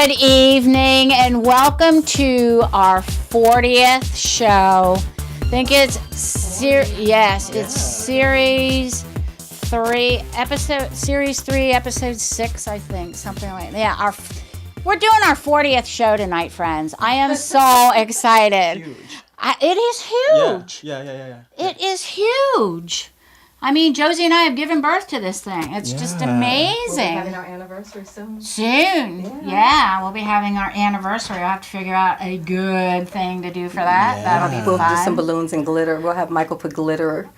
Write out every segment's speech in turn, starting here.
Good evening and welcome to our 40th show. I think it's series 3, episode 6, I think, something like that. Yeah, we're doing our 40th show tonight, friends. I am so excited. Huge. It is huge. Yeah. It is huge. I mean, Josie and I have given birth to this thing. It's just amazing. We'll be having our anniversary soon. Yeah, we'll be having our anniversary. I'll have to figure out a good thing to do for that. Yeah. That'll be We'll fun. do some balloons and glitter. We'll have Michael put glitter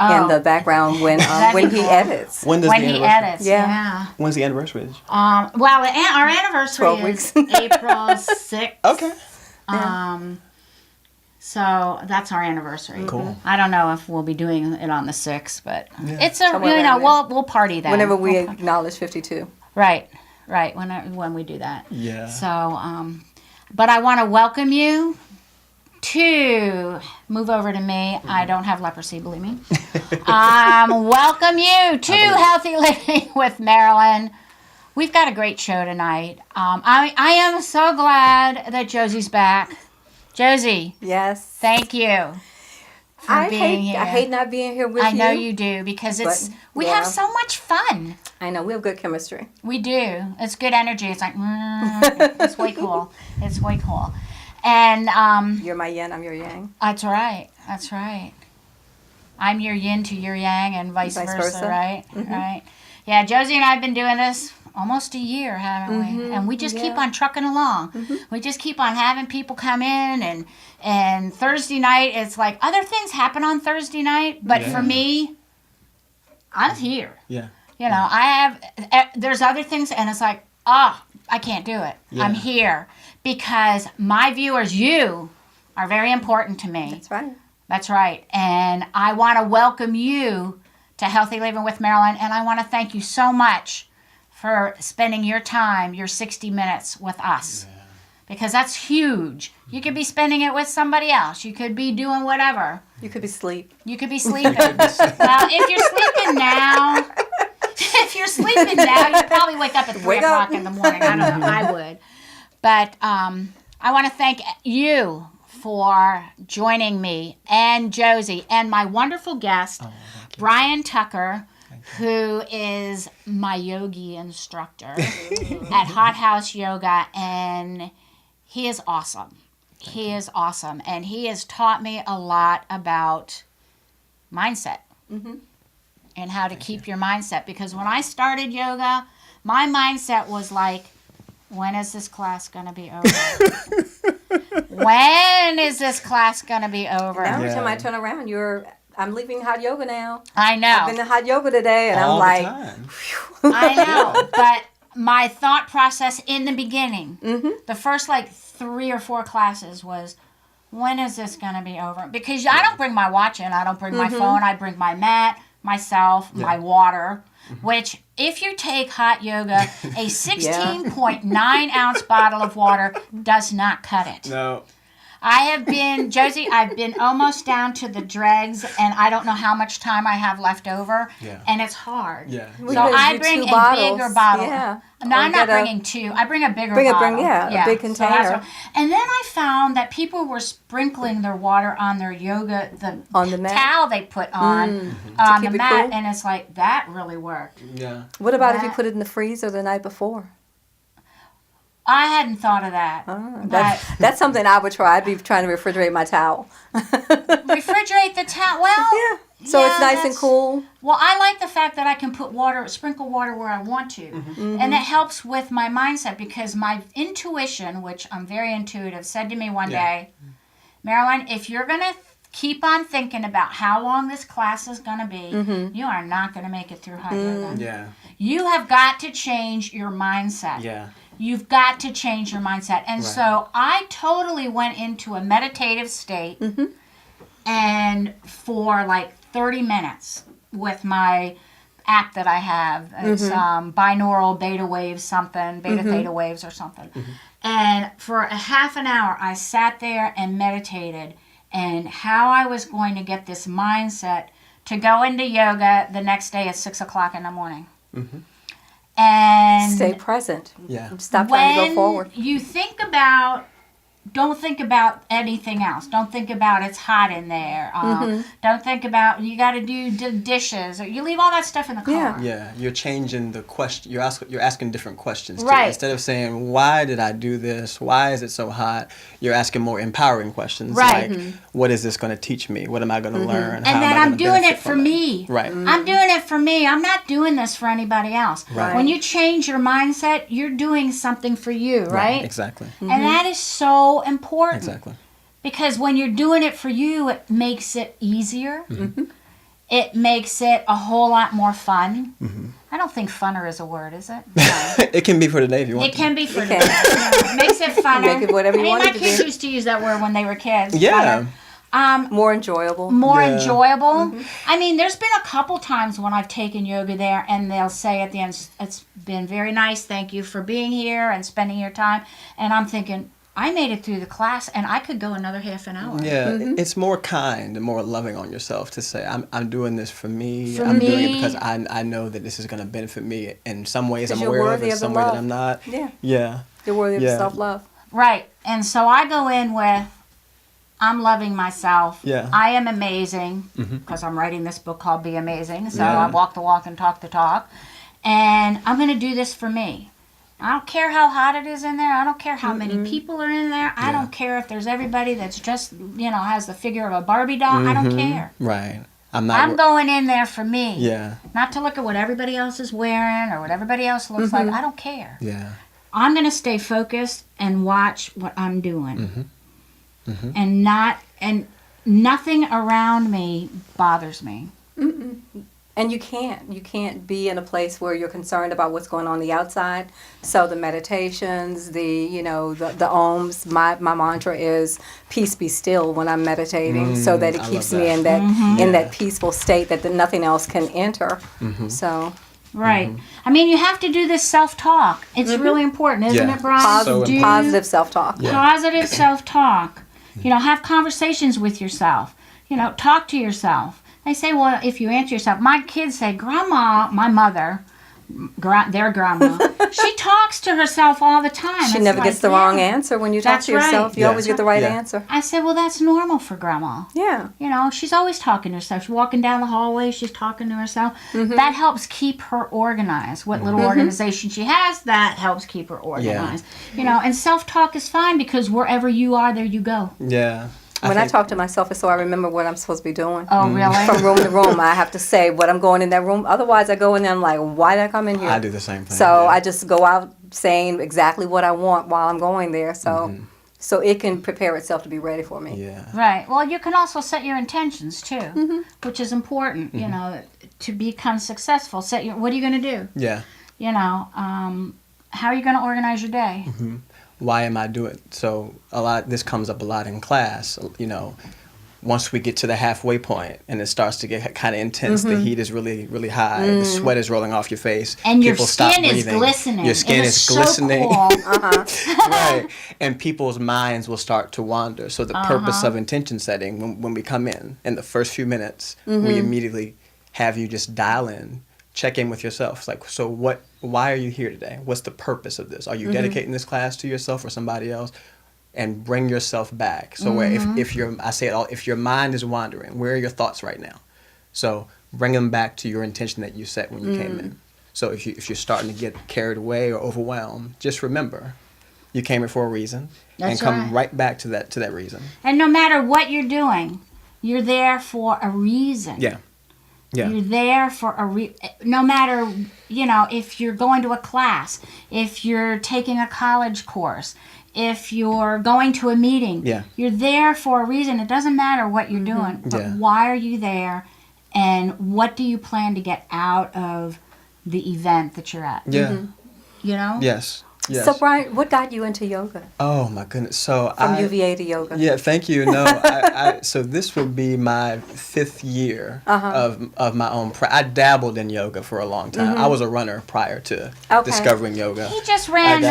in the background when he cool. edits. When he edits, Yeah. When's the anniversary? Well, our anniversary 12 is weeks. April 6th. Okay. So that's our anniversary. Cool. I don't know if we'll be doing it on the 6th, but it's Somewhere around we'll party then. Whenever we acknowledge 52. Right. When we do that. Yeah. So, but I want to welcome you to move over to me. I don't have leprosy, believe me. Welcome you to Healthy Living with Marilyn. We've got a great show tonight. I am so glad that Josie's back. Josie. Yes. Thank you for being here. I hate not being here with you. I know you do because we have so much fun. I know. We have good chemistry. We do. It's good energy. It's like, it's way cool. It's way cool. And You're my yin, I'm your yang. That's right. I'm your yin to your yang and vice versa, right? Mm-hmm. Right. Yeah, Josie and I have been doing this almost a year, haven't we? And we just keep on trucking along. Mm-hmm. We just keep on having people come in, and Thursday night, it's like other things happen on Thursday night, but for me, I'm here. Yeah. You know, there's other things, and it's like, I can't do it. Yeah. I'm here because my viewers, you, are very important to me. That's right. And I want to welcome you to Healthy Living with Marilyn, and I want to thank you so much for spending your time, your 60 minutes with us. Yeah. Because that's huge. You could be spending it with somebody else. You could be doing whatever. You could be sleeping. Well, if you're sleeping now, you'd probably wake up at 3 o'clock in the morning. I don't know. I would. But I want to thank you for joining me and Josie and my wonderful guest, Brian Tucker, who is my yogi instructor at Hot House Yoga, and he is awesome. And he has taught me a lot about mindset and how to keep your mindset. Because when I started yoga, my mindset was like, when is this class going to be over? When is this class going to be over? Every time I turn around, I'm leaving hot yoga now. I know. I've been to hot yoga today, and All I'm the like, time. I know. But my thought process in the beginning, the first 3 or 4 classes was, when is this going to be over? Because I don't bring my watch in. I don't bring my phone. I bring my mat, myself, my water, which if you take hot yoga, a 16.9 ounce bottle of water does not cut it. No. I've been almost down to the dregs, and I don't know how much time I have left over, and it's hard. Yeah. So I bring a bigger bottle. Yeah. No, I'm not bringing 2. I bring a bigger bottle. A big container. And then I found that people were sprinkling their water on their yoga, on the mat. towel they put on the mat, cool. and it's like, that really worked. Yeah. What about if you put it in the freezer the night before? I hadn't thought of that. That's something I would try. I'd be trying to refrigerate my towel. Refrigerate the towel? Well, yeah. So it's nice and cool. Well, I like the fact that I can sprinkle water where I want to. And it helps with my mindset because my intuition, which I'm very intuitive, said to me one day, Marilyn, if you're going to keep on thinking about how long this class is going to be, you are not going to make it through hot yoga. Yeah. You have got to change your mindset. Yeah. You've got to change your mindset. And so I totally went into a meditative state and for 30 minutes with my app that I have. It's binaural beta waves theta waves or something. And for a half an hour, I sat there and meditated and how I was going to get this mindset to go into yoga the next day at 6 o'clock in the morning. and Stay present. Yeah. Stop trying to go forward. when you think about, don't think about anything else. Don't think about it's hot in there. Don't think about you got to do dishes, or you leave all that stuff in the car. Yeah. Yeah, you're changing the question. You're asking different questions. Too. Right. Instead of saying, why did I do this? Why is it so hot? You're asking more empowering questions. Right. Like, what is this going to teach me? What am I going to learn? And How then am I I'm gonna doing benefit it for from me. Right. I'm doing it for me. I'm not doing this for anybody else. Right. When you change your mindset, you're doing something for you, right? Exactly. And that is so important. Exactly. Because when you're doing it for you, it makes it easier. It makes it a whole lot more fun. I don't think funner is a word, is it? No. It can be for today if you want. It can be for today. It makes it funner. Make it whatever you want my it to kids be. used to use that word when they were kids. Yeah. Funner. More enjoyable. More Yeah. enjoyable. I mean, there's been a couple times when I've taken yoga there, and they'll say at the end, "It's been very nice. Thank you for being here and spending your time." And I'm thinking, I made it through the class, and I could go another half an hour. Yeah, it's more kind and more loving on yourself to say, I'm doing this for me. For I'm doing it me. because I know that this is going to benefit me in some ways. 'Cause I'm you're aware of worthy it, of the some way that love. I'm not. Yeah. Yeah. You're worthy of Yeah. self-love. Right. And so I go in with, I'm loving myself. Yeah. I am amazing, because I'm writing this book called Be Amazing. So Yeah. I walk the walk and talk the talk. And I'm going to do this for me. I don't care how hot it is in there. I don't care how many people are in there. I Yeah. don't care if there's everybody that's just, has the figure of a Barbie doll. I don't care. Right. I'm not. I'm going in there for me. Yeah. Not to look at what everybody else is wearing or what everybody else looks like. I don't care. Yeah. I'm going to stay focused and watch what I'm doing. And nothing around me bothers me. And you can't be in a place where you're concerned about what's going on the outside. So the meditations, the ohms, my mantra is peace be still when I'm meditating, so that it I keeps love me that. in that peaceful state that nothing else can enter. So Right. I mean, you have to do this self-talk. It's really important, isn't Yeah. it, Brian? So Do positive self-talk. Yeah. positive self-talk. Have conversations with yourself. Talk to yourself. They say, well, if you answer yourself, my kids say, Grandma, my mother, their grandma, she talks to herself all the time. She It's never like, gets the wrong answer when you talk That's to yourself. right. You Yeah. always get the right Yeah. answer. I said, well, that's normal for grandma. Yeah. She's always talking to herself. She's walking down the hallway, she's talking to herself. That helps keep her organized. What little organization she has, that helps keep her organized. And self-talk is fine, because wherever you are, there you go. Yeah. When I think- talk to myself, it's so I remember what I'm supposed to be doing. Oh, really? From room to room, I have to say what I'm going in that room. Otherwise, I go in there and I'm like, why did I come in here? I do the same thing. So yeah. I just go out saying exactly what I want while I'm going there. So so it can prepare itself to be ready for me. Yeah. Right. Well, you can also set your intentions too, which is important. To become successful. What are you going to do? Yeah. How are you going to organize your day? Why am I doing it? So this comes up a lot in class, once we get to the halfway point and it starts to get kind of intense, the heat is really, really high, the sweat is rolling off your face, And your people stop skin is breathing. glistening. Your skin It is so glistening. cool. Right. And people's minds will start to wander. So the purpose of intention setting, when we come in the first few minutes, we immediately have you just dial in, check in with yourself. It's like, so why are you here today? What's the purpose of this? Are you dedicating this class to yourself or somebody else? And bring yourself back. So if your mind is wandering, where are your thoughts right now? So bring them back to your intention that you set when you came in. So if you're starting to get carried away or overwhelmed, just remember, you came here for a reason, That's and come right back to that reason. And no matter what you're doing, you're there for a reason. Yeah. Yeah. You're there for no matter, if you're going to a class, if you're taking a college course, if you're going to a meeting, you're there for a reason. It doesn't matter what you're doing, but why are you there, and what do you plan to get out of the event that you're at? Yeah. Yes. Yes. So Brian, what got you into yoga? Oh my goodness! So From UVA to yoga. Yeah, thank you. No, so this will be my 5th year of my own. I dabbled in yoga for a long time. I was a runner prior to discovering yoga. He just ran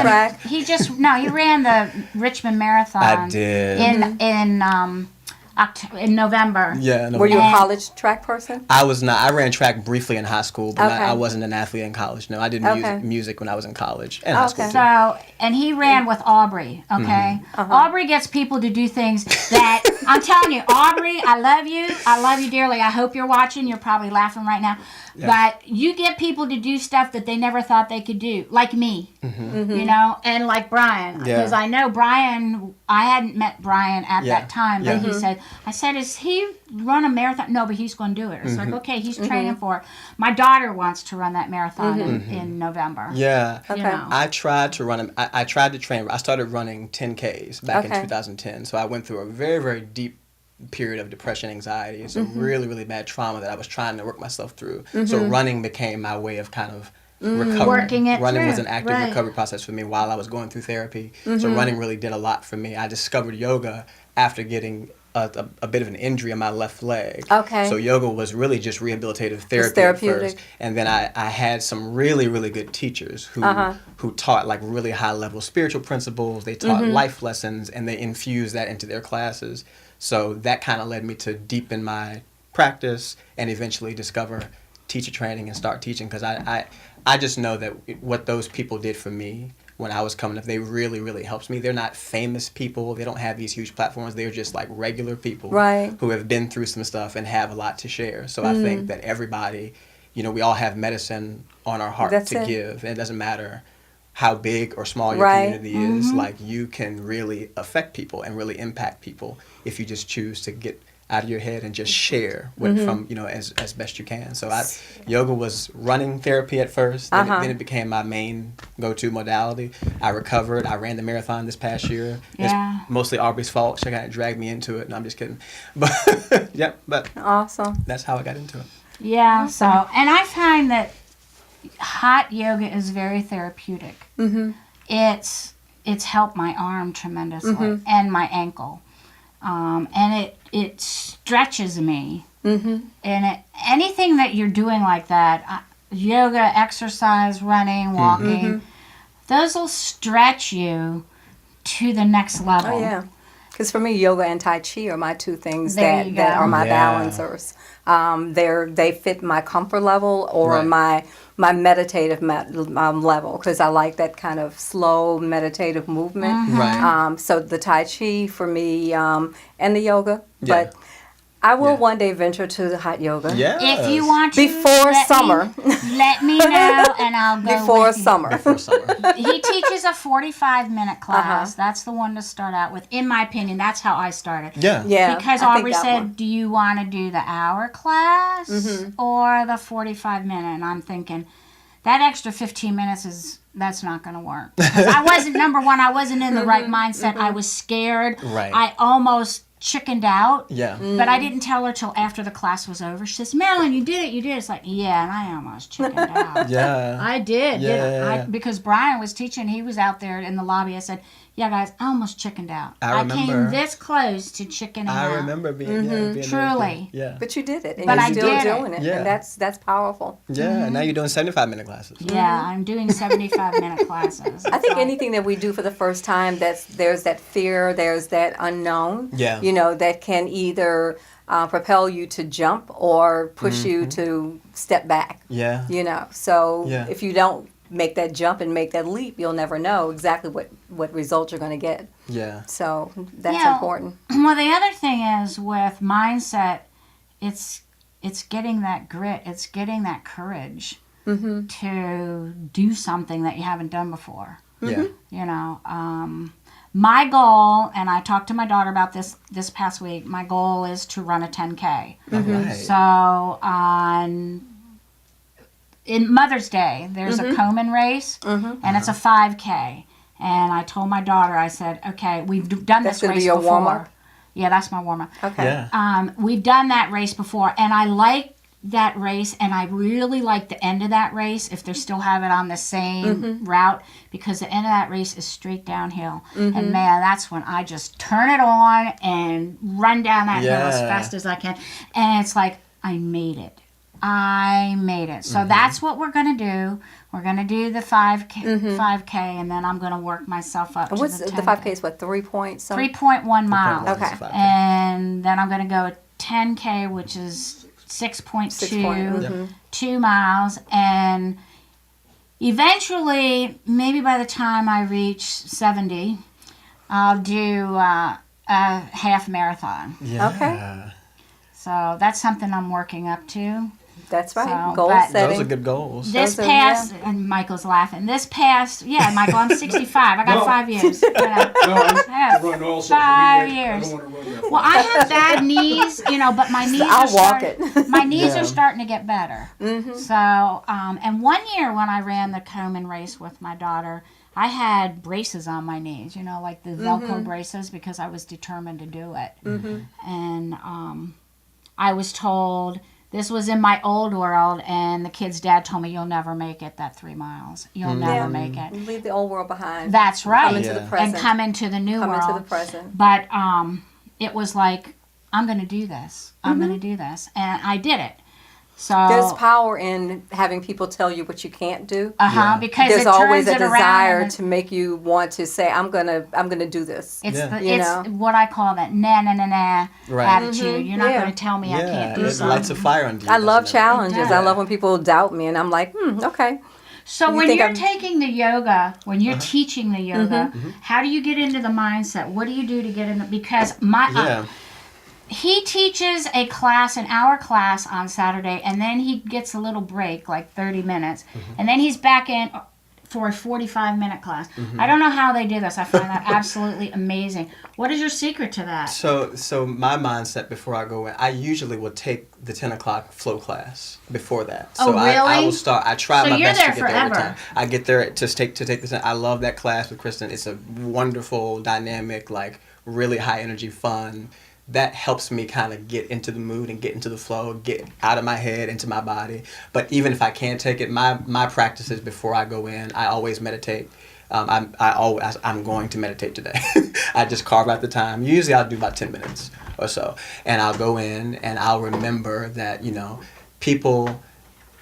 he ran the Richmond Marathon. I did. In in November. Yeah. No, Were you a And- college track person? I was not. I ran track briefly in high school, but Okay. I wasn't an athlete in college. No, I did Okay. music when I was in college and high school Okay. too. So, and he ran with Aubrey, okay? Aubrey gets people to do things that, I'm telling you, Aubrey, I love you. I love you dearly. I hope you're watching. You're probably laughing right now. Yeah. But you get people to do stuff that they never thought they could do, like me, you know, and like Brian. Yeah. Because I know Brian, I hadn't met Brian at Yeah. that time, but he said, I said, is he run a marathon? No, but he's going to do it. It's like, okay, he's training for it. My daughter wants to run that marathon in November. Yeah. You Okay. know. I tried to run. I tried to train. I started running 10Ks back in Okay. 2010. So I went through a very, very deep period of depression, anxiety, some really, really bad trauma that I was trying to work myself through. So running became my way of kind of recovery. Working it Running was through, an active right. recovery process for me while I was going through therapy. So running really did a lot for me. I discovered yoga after getting a bit of an injury on my left leg. Okay. So yoga was really just rehabilitative therapy at therapeutic. first. And then I had some really, really good teachers who taught like really high level spiritual principles. They taught life lessons and they infused that into their classes. So that kind of led me to deepen my practice and eventually discover teacher training and start teaching because I just know that what those people did for me when I was coming up, they really, really helped me. They're not famous people. They don't have these huge platforms. They're just like regular people Right. who have been through some stuff and have a lot to share. So I think that everybody, you know, we all have medicine on our heart That's to it. give. And it doesn't matter how big or small your Right. community is. Like you can really affect people and really impact people if you just choose to get out of your head and just share from, you know, as best you can. So yoga was running therapy at first. Then it became my main go-to modality. I recovered. I ran the marathon this past year. Yeah. It's mostly Aubrey's fault. She kind of dragged me into it. No, I'm just kidding. But yep, but Awesome. that's how I got into it. Yeah, so, and I find that hot yoga is very therapeutic. It's helped my arm tremendously and my ankle. And it stretches me. And anything that you're doing like that, yoga, exercise, running, walking, those will stretch you to the next level. Oh, yeah. Because for me, yoga and Tai Chi are my two things There you that go. are my Yeah. balancers. They fit my comfort level or Right. my meditative level because I like that kind of slow meditative movement. Right. So the Tai Chi for me and the yoga. Yeah. But I will Yeah. one day venture to the hot yoga. Yeah. If you want to, Before summer. let me know and I'll go Before with you. summer. Before summer. He teaches a 45-minute class. That's the one to start out with. In my opinion, that's how I started. Yeah. Yeah. Because I think Aubrey that said, one. do you want to do the hour class or the 45-minute? And I'm thinking, that extra 15 minutes that's not going to work. 'Cause I wasn't, number one, I wasn't in the right mindset. I was scared. Right. I almost chickened out. Yeah. But I didn't tell her till after the class was over. She says, Marilyn, you did it. It's like, yeah, and I almost chickened out. Yeah. I did. Yeah. Because Brian was teaching. He was out there in the lobby. I said, yeah, guys, I almost chickened out. I came remember. this close to chickening out. I remember being being Truly. Yeah. But you did it, and But you're I still did it. doing it, Yeah. and that's powerful. Yeah. Now you're doing 75-minute classes. Yeah, I'm doing 75-minute classes. I think anything that we do for the first time, there's that fear, there's that unknown. Yeah. You know, that can either propel you to jump or push you to step back. Yeah. You know, so Yeah. if you don't make that jump and make that leap, you'll never know exactly what result you're going to get. Yeah. So that's Yeah. important. Well, the other thing is with mindset, it's getting that grit, it's getting that courage to do something that you haven't done before. Yeah. You know, my goal, and I talked to my daughter about this past week, my goal is to run a 10K. All right. So in Mother's Day, there's a Komen race, and it's a 5K. And I told my daughter, I said, okay, we've done That's this gonna race be your before. warm-up? Yeah, that's my warm-up. Okay. Yeah. We've done that race before, and I like that race, and I really like the end of that race if they still have it on the same route, because the end of that race is straight downhill. And man, that's when I just turn it on and run down that hill as Yeah. fast as I can. And it's like, I made it. I made it. So that's what we're going to do. We're going to do the 5K, and then I'm going to work myself up And to what's the the 10K. 5K is what, 3 points? 3.1 miles. Okay. And then I'm going to go a 10K, which is 6.2, 2 miles. And eventually, maybe by the time I reach 70, I'll do a half marathon. Yeah. Okay. So that's something I'm working up to. That's right. So, Goal but setting. Those are good goals. This Those are- past, and Michael's laughing. This past, Michael, I'm 65. I got No. 5 years. You know. No, I have I run also 5 for me. years. I don't want to run that Well, I have bad knees, but my knees I'll are walk starting, it. my knees Yeah. are starting to get better. So, and one year when I ran the Komen race with my daughter, I had braces on my knees, like the Velcro braces, because I was determined to do it. And I was told, this was in my old world, and the kid's dad told me, you'll never make it that 3 miles. You'll never make it. Leave the old world behind. That's right. Come into the present. And come into the new world. Come into the present. But it was like, I'm going to do this. I'm going to do this. And I did it. So There's power in having people tell you what you can't do. because There's it always turns a it around desire and to make you want to say, I'm gonna do this. It's Yeah. You it's know? what I call that na Right. attitude. You're not Yeah. going to tell me I can't do it something. lights a fire under you. I love doesn't it? challenges. It I does. love when people doubt me, and I'm like, okay. So You when think you're I'm- taking the yoga, when you're teaching the yoga, how do you get into the mindset? What do you do to get in? Because he teaches an hour class on Saturday, and then he gets a little break, like 30 minutes, and then he's back in for a 45-minute class. I don't know how they do this. I find that absolutely amazing. What is your secret to that? So my mindset before I go in, I usually will take the 10 o'clock flow class before that. Oh, So I really? will start. I try So my you're best to there get there every forever. time. I get there to take this. I love that class with Kristen. It's a wonderful, dynamic, like really high energy, fun. That helps me kind of get into the mood and get into the flow, get out of my head, into my body. But even if I can't take it, my practices before I go in, I always meditate. I'm going to meditate today. I just carve out the time. Usually I'll do about 10 minutes or so. And I'll go in and I'll remember that, people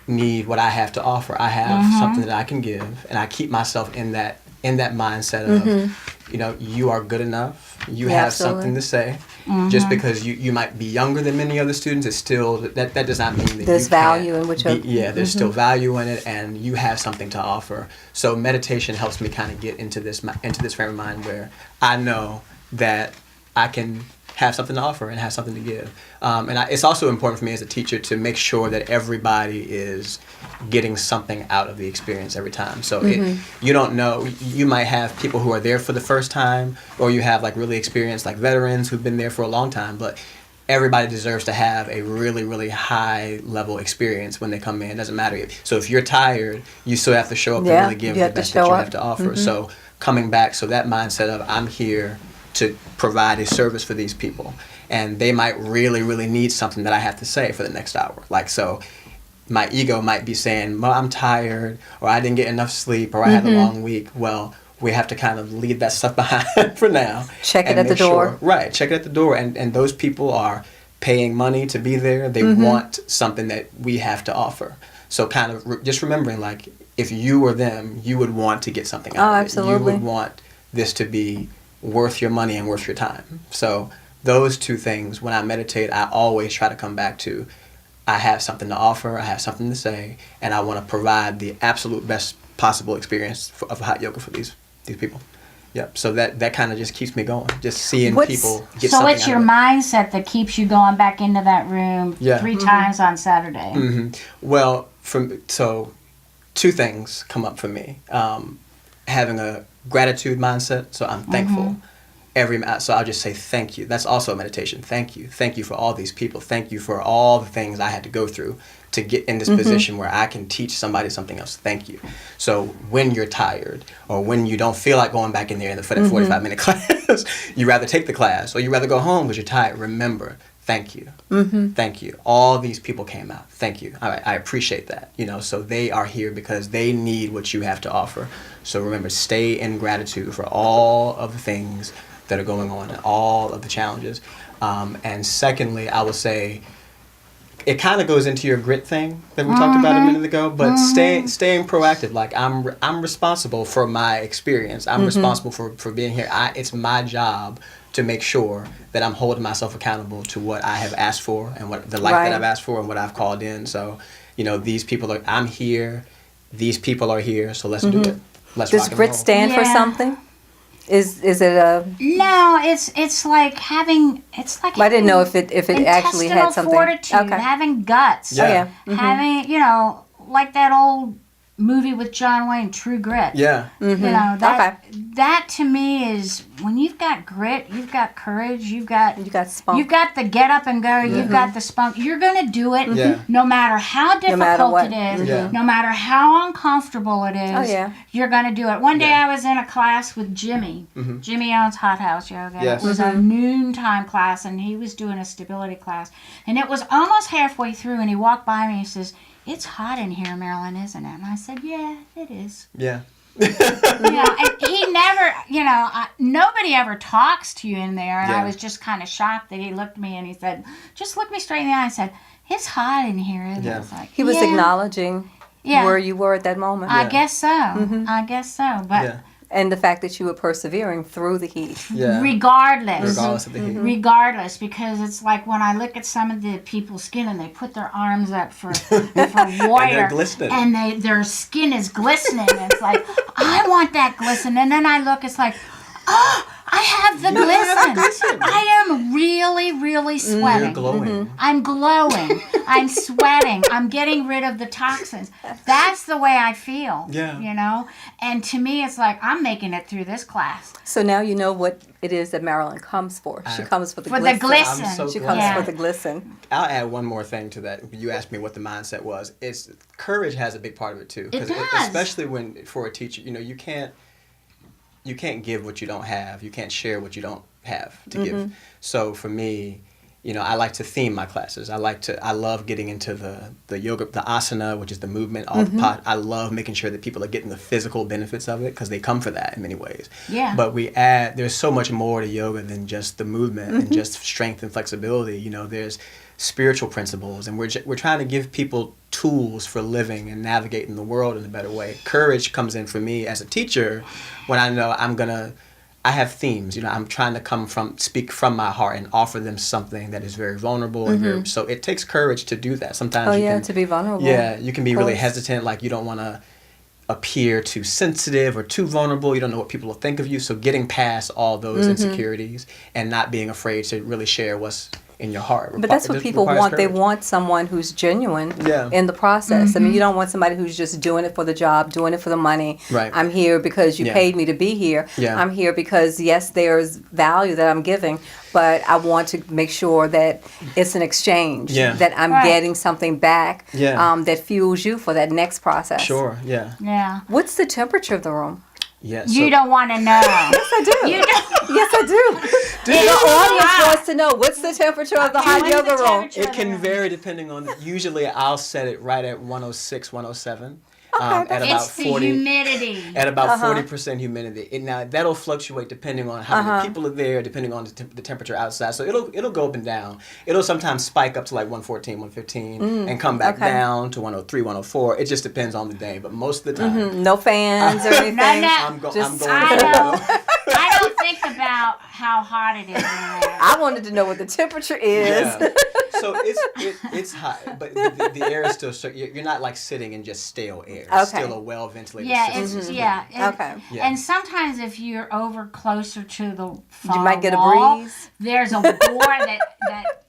need what I have to offer. I have something that I can give, and I keep myself in that mindset of, you are good enough. You have absolutely. something to say. Just because you might be younger than many other students, it's still that does not mean that There's you can't value in which there's still value in it, and you have something to offer. So meditation helps me kind of get into this frame of mind where I know that I can have something to offer and have something to give. It's also important for me as a teacher to make sure that everybody is getting something out of the experience every time. So you don't know, you might have people who are there for the first time, or you have like really experienced like veterans who've been there for a long time, but everybody deserves to have a really, really high level experience when they come in. It doesn't matter. So if you're tired, you still have to show up and really give you the have to best that show you up. have to offer. So coming back, so that mindset of I'm here to provide a service for these people, and they might really, really need something that I have to say for the next hour. Like, so my ego might be saying, well, I'm tired, or I didn't get enough sleep, or I had a long week. Well, we have to kind of leave that stuff behind for now. Check it and at the make door. Right, check it at the door. And those people are paying money to be there. They want something that we have to offer. So kind of just remembering, like, if you were them, you would want to get something out of it. absolutely. You would want this to be worth your money and worth your time. So those two things, when I meditate, I always try to come back to, I have something to offer, I have something to say, and I want to provide the absolute best possible experience of hot yoga for these people. Yep. So that kind of just keeps me going. Just seeing people get so something it's out your of it. mindset that keeps you going back into that room 3 times on Saturday. Well, so two things come up for me. Having a gratitude mindset, so I'm thankful. So I'll just say thank you. That's also a meditation. Thank you. Thank you for all these people. Thank you for all the things I had to go through to get in this position where I can teach somebody something else. Thank you. So when you're tired, or when you don't feel like going back in there for that 45-minute class, you rather take the class, or you rather go home because you're tired, remember, thank you. Thank you. All these people came out. Thank you. I appreciate that. So they are here because they need what you have to offer. So remember, stay in gratitude for all of the things that are going on and all of the challenges. And secondly, I would say it kind of goes into your grit thing that we talked about a minute ago, but staying proactive. Like I'm responsible for my experience. I'm responsible for being here. It's my job to make sure that I'm holding myself accountable to what I have asked for and what the life that I've asked for and what I've called in. So, these people I'm here. These people are here. So let's do it. Let's Does rock and grit roll. stand for something? Is it a? No, it's like having. It's like. I didn't know if it actually had something. Fortitude, having guts. Yeah. Having like that old movie with John Wayne, True Grit. Yeah. That to me is when you've got grit, you've got courage, you've got spunk. You've got the get up and go, you've got the spunk. You're gonna do it no matter how difficult it is, no matter how uncomfortable it is. Oh, yeah. You're gonna do it. One day I was in a class with Jimmy. Jimmy owns Hot House Yoga. Yes. It was a noontime class and he was doing a stability class. And it was almost halfway through and he walked by me and he says, "It's hot in here, Marilyn, isn't it?" And I said, "Yeah, it is." Yeah. And he never, nobody ever talks to you in there. And I Yeah. was just kind of shocked that he looked at me and he said, "Just look me straight in the eye." I said, "It's hot in here, isn't it?" I was like, He was acknowledging Yeah. where you were at that moment. I guess so. I guess so. But And the fact that you were persevering through the heat. Yeah. regardless of the heat. regardless, because it's like when I look at some of the people's skin and they put their arms up for warrior And they're glistening. and their skin is glistening. It's like, I want that glisten. And then I look, it's like, oh, I have the glisten. I am really, really sweating. You're glowing. I'm glowing. I'm sweating. I'm getting rid of the toxins. That's the way I feel. Yeah. And to me, it's like, I'm making it through this class. So now you know what it is that Marilyn comes for. She comes for the For glisten. the glisten. I'm so She glad. comes for the glisten. I'll add one more thing to that. You asked me what the mindset was. It's courage has a big part of it too. It does. Especially when for a teacher, you can't give what you don't have. You can't share what you don't have to give. So for me, I like to theme my classes. I love getting into the yoga, the asana, which is the movement. I love making sure that people are getting the physical benefits of it because they come for that in many ways. Yeah. But there's so much more to yoga than just the movement and just strength and flexibility. There's spiritual principles, and we're trying to give people tools for living and navigating the world in a better way. Courage comes in for me as a teacher when I know I have themes. I'm trying to speak from my heart and offer them something that is very vulnerable. And so it takes courage to do that. Sometimes to be vulnerable. Yeah, you can be really hesitant, like you don't want to appear too sensitive or too vulnerable. You don't know what people will think of you. So getting past all those insecurities and not being afraid to really share what's in your heart. But that's what people want. They want someone who's genuine in the process. I mean, you don't want somebody who's just doing it for the job, doing it for the money. Right. I'm here because you paid me to be here. Yeah. I'm here because, yes, there's value that I'm giving, but I want to make sure that it's an exchange, that I'm getting something back that fuels you for that next process. Sure, yeah. Yeah. What's the temperature of the room? Yeah, You don't want to know. Yes, I do. You don't. Yes, I do. The audience wants to know, what's the temperature of the hot yoga room? It can vary depending on. Usually, I'll set it right at 106, 107. At about It's the 40, humidity. At about 40% humidity. Now that'll fluctuate depending on how many people are there, depending on the temperature outside. So it'll go up and down. It'll sometimes spike up to like 114, 115, and come back down to 103, 104. It just depends on the day. But most of the time, No fans or anything. I'm going. I don't think about how hot it is in there. I wanted to know what the temperature is. Yeah. So it's hot, but the air is still. You're not like sitting in just stale air. It's still a well ventilated system. And sometimes if you're over closer to the far you might get wall, a breeze. There's a door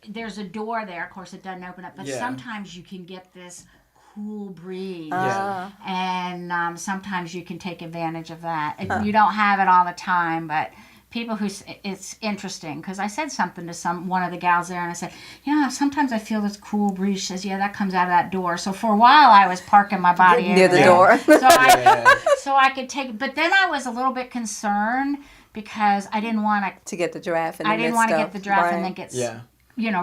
there's a door there. Of course, it doesn't open up, but sometimes you can get this cool breeze, and sometimes you can take advantage of that. You don't have it all the time, but people it's interesting because I said something to one of the gals there, and I said, sometimes I feel this cool breeze. She says, yeah, that comes out of that door. So for a while, I was parking my body near the door, so I could take it. But then I was a little bit concerned because I didn't want to get the giraffe. I didn't want to get the giraffe and then get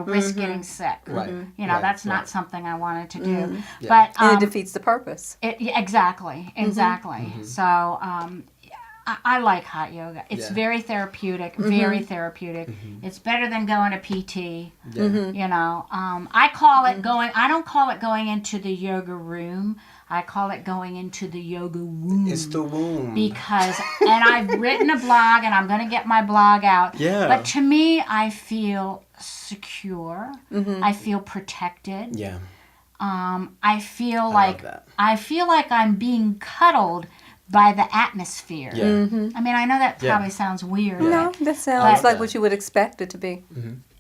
risk getting sick. Right. That's not something I wanted to do. Yeah. But and it defeats the purpose. Exactly. So I like hot yoga. It's very therapeutic, very therapeutic. It's better than going to PT. You know, I call it going. I don't call it going into the yoga room. I call it going into the yoga womb. It's the womb. Because, and I've written a blog, and I'm going to get my blog out. Yeah. But to me, I feel secure. I feel protected. Yeah. I feel love that. I'm being cuddled by the atmosphere. Yeah. I mean, I know that probably sounds weird. No, that sounds like what you would expect it to be.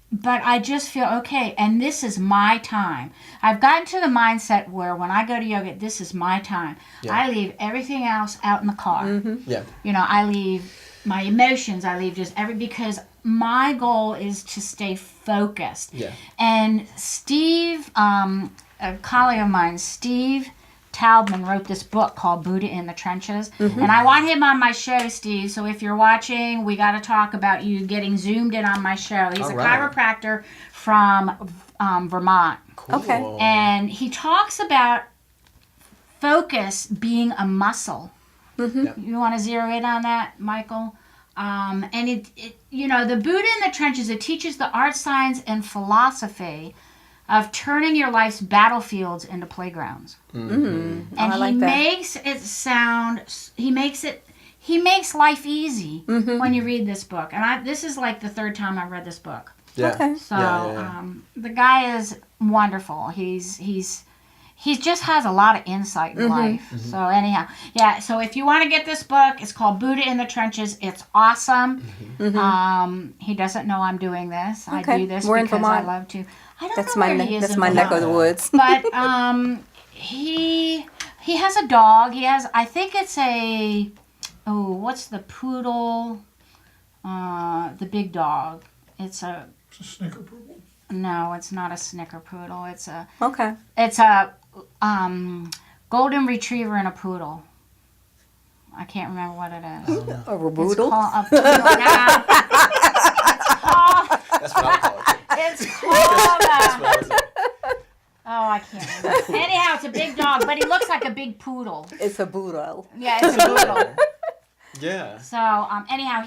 But I just feel, okay, and this is my time. I've gotten to the mindset where when I go to yoga, this is my time. Yeah. I leave everything else out in the car. Yeah. You know, I leave my emotions, I leave just because my goal is to stay focused. Yeah. And Steve, a colleague of mine, Steve Taubman, wrote this book called Buddha in the Trenches. And I want him on my show, Steve. So if you're watching, we got to talk about you getting zoomed in on my show. He's a chiropractor from Vermont. Cool. Okay. And he talks about focus being a muscle. You want to zero in on that, Michael? And it, you know, the Buddha in the Trenches, it teaches the art, science, and philosophy of turning your life's battlefields into playgrounds. And he makes it sound, he makes life easy when you read this book. And this is like the third time I've read this book. Yeah. Okay. So the guy is wonderful. He just has a lot of insight in life. So anyhow, so if you want to get this book, it's called Buddha in the Trenches. It's awesome. He doesn't know I'm doing this. Okay. I do this We're in because I Vermont. love to. I don't That's know my where he is that's in my neck of Vermont. the woods. But he has a dog. He has, I think it's what's the poodle? The big dog. It's a snickerpoodle. No, it's not a snickerpoodle. It's a golden retriever and a poodle. I can't remember what it is. A It's raboodle? called a poodle. That's what I call it. It's called That's what I was oh, I can't remember. Anyhow, it's a big dog, but he looks like a big poodle. It's a poodle. Yeah, it's a poodle. Yeah. So, anyhow,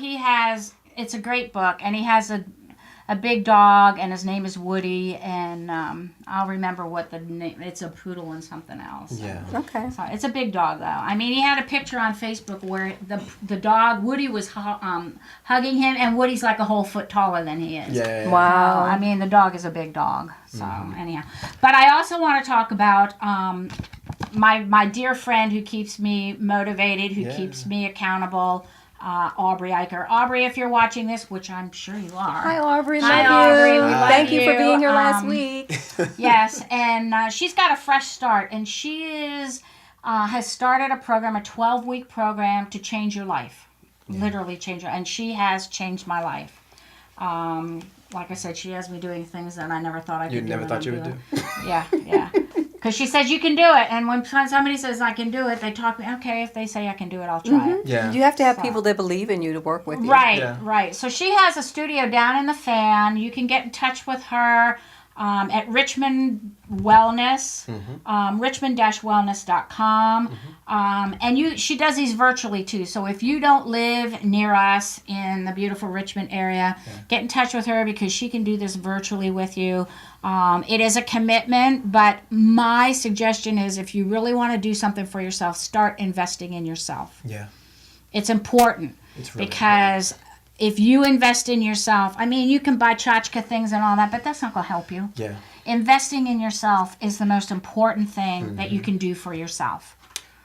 it's a great book, and he has a big dog, and his name is Woody, and I'll remember what the name, it's a poodle and something else. Yeah. Okay. So it's a big dog, though. I mean, he had a picture on Facebook where the dog, Woody, was hugging him, and Woody's like a whole foot taller than he is. Yeah. Wow. I mean, the dog is a big dog. So, anyhow. But I also want to talk about my dear friend who keeps me motivated, who keeps me accountable, Aubrey Eicher. Aubrey, if you're watching this, which I'm sure you are. Hi, Aubrey. Hi, Love Aubrey. you. We love Thank you for you. being here last week. Yes, and she's got a fresh start, and she has started a program, a 12-week program to change your life, literally change your. And she has changed my life. Like I said, she has me doing things that I never thought I could do. You never thought you would do. Yeah. Because she says you can do it, and when somebody says I can do it, they talk me. Okay, if they say I can do it, I'll try it. Yeah. You have to have people that believe in you to work with you. Right. So she has a studio down in the Fan. You can get in touch with her at Richmond Wellness, richmond-wellness.com. And she does these virtually too. So if you don't live near us in the beautiful Richmond area, get in touch with her because she can do this virtually with you. It is a commitment, but my suggestion is if you really want to do something for yourself, start investing in yourself. Yeah. It's important because if you invest in yourself, I mean, you can buy tchotchke things and all that, but that's not going to help you. Yeah. Investing in yourself is the most important thing that you can do for yourself.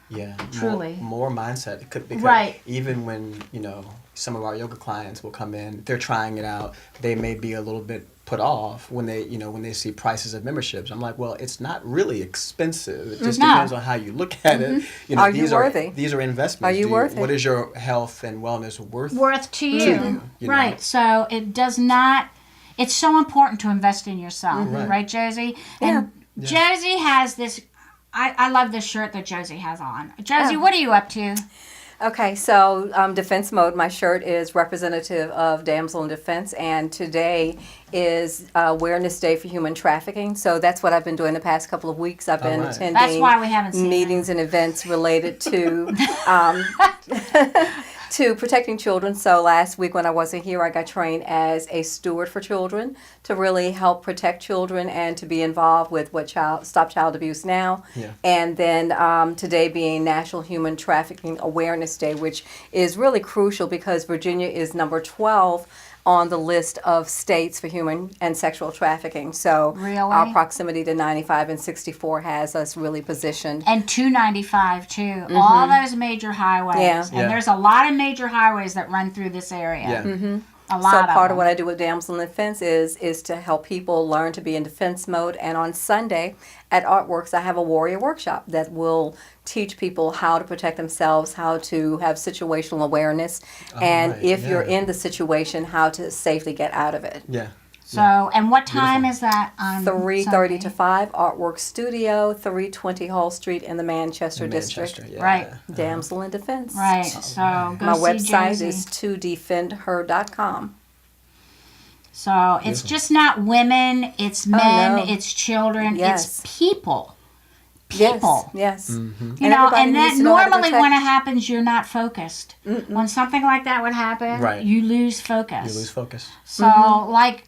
Yeah. Truly. More mindset. Because Right. even when, some of our yoga clients will come in, they're trying it out, they may be a little bit put off when they see prices of memberships. I'm like, well, it's not really expensive. It just depends on how you look at it. Are you worthy? These are investments. Are you worth it? What is your health and wellness worth To you. Right. know? So it does not, it's so important to invest in yourself. Right, Josie? And Josie has this, I love this shirt that Josie has on. Josie, what are you up to? Okay, so Defense Mode, my shirt is representative of Damsel in Defense, and today is Awareness Day for Human Trafficking. So that's what I've been doing the past couple of weeks. I've been attending That's why we haven't seen meetings and events related to to protecting children. So last week when I wasn't here, I got trained as a steward for children to really help protect children and to be involved with Stop Child Abuse Now. Yeah. And then today being National Human Trafficking Awareness Day, which is really crucial because Virginia is number 12 on the list of states for human and sexual trafficking. So Really? our proximity to 95 and 64 has us really positioned. And 295 too. All those major highways. Yeah. And Yeah. there's a lot of major highways that run through this area. Yeah. A lot So of part them. of what I do with Damsel in Defense is to help people learn to be in defense mode. And on Sunday at Artworks, I have a warrior workshop that will teach people how to protect themselves, how to have situational awareness, and right, if you're yeah. in the situation, how to safely get out of it. Yeah. So, and what time is that on 3:30 to Sunday? 5, Artwork Studio, 320 Hall Street in the Manchester district. Manchester, yeah. Right. Damsel in Defense. Right. So go My see website Josie. is todefendher.com. So it's just not women, it's men, no. it's children, Yes. it's people. People. Yes. You And know, everybody and needs then to know how to normally when it protect. happens, you're not focused. When something like that would happen, Right. you lose focus. You lose focus. So,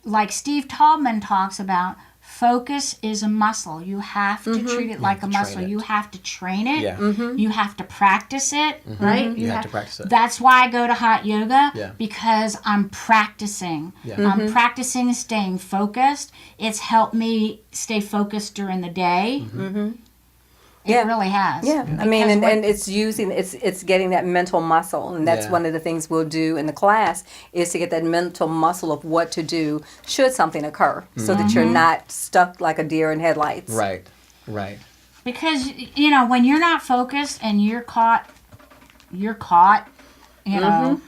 like Steve Taubman talks about, focus is a muscle. You have to treat it like a have to train muscle. it. You have to train it. Yeah. You have to practice it, right? You have to practice it. That's why I go to hot yoga, Yeah. because I'm practicing. Yeah. I'm practicing staying focused. It's helped me stay focused during the day. It Yeah. really has. Yeah, I mean, Because and it's getting that mental muscle, and that's Yeah. one of the things we'll do in the class is to get that mental muscle of what to do should something occur, so that you're not stuck like a deer in headlights. Right. Right. Because, you know, when you're not focused and you're caught, you know.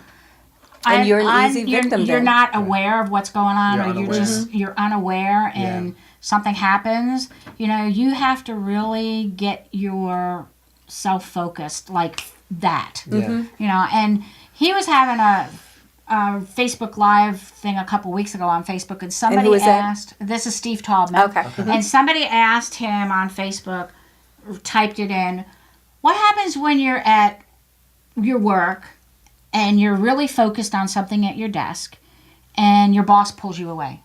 And you're an easy victim You're then. not aware of what's going on, You're or unaware. you're unaware, and Yeah. something happens. You know, you have to really get yourself focused like that. Yeah. You know, and he was having a Facebook Live thing a couple weeks ago on Facebook, and somebody who is that? asked, this is Steve Taubman, Okay. and somebody asked him on Facebook, typed it in, what happens when you're at your work and you're really focused on something at your desk and your boss pulls you away?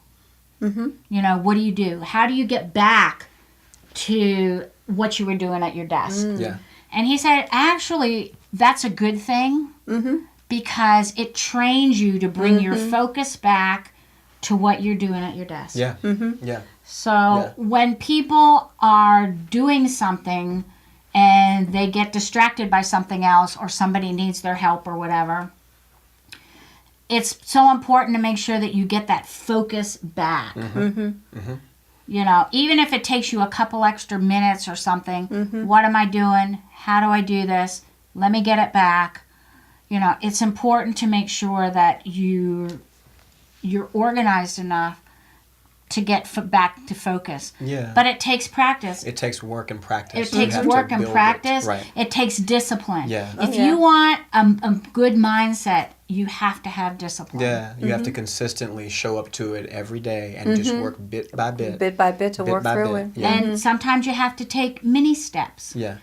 You know, what do you do? How do you get back to what you were doing at your desk? Yeah. And he said, actually, that's a good thing because it trains you to bring your focus back to what you're doing at your desk. Yeah. Yeah. So when people are doing something and they get distracted by something else, or somebody needs their help or whatever, it's so important to make sure that you get that focus back. You know, even if it takes you a couple extra minutes or something, what am I doing? How do I do this? Let me get it back. You know, it's important to make sure that you're organized enough to get back to focus. Yeah. But it takes practice. It takes work and practice. It You takes have to work and build it. practice. Right. It takes discipline. Yeah. If you want a good mindset, you have to have discipline. Yeah. You have to consistently show up to it every day and just work bit by bit. Bit by bit to Bit work by through bit. it. Yeah. And sometimes you have to take mini steps. Yeah.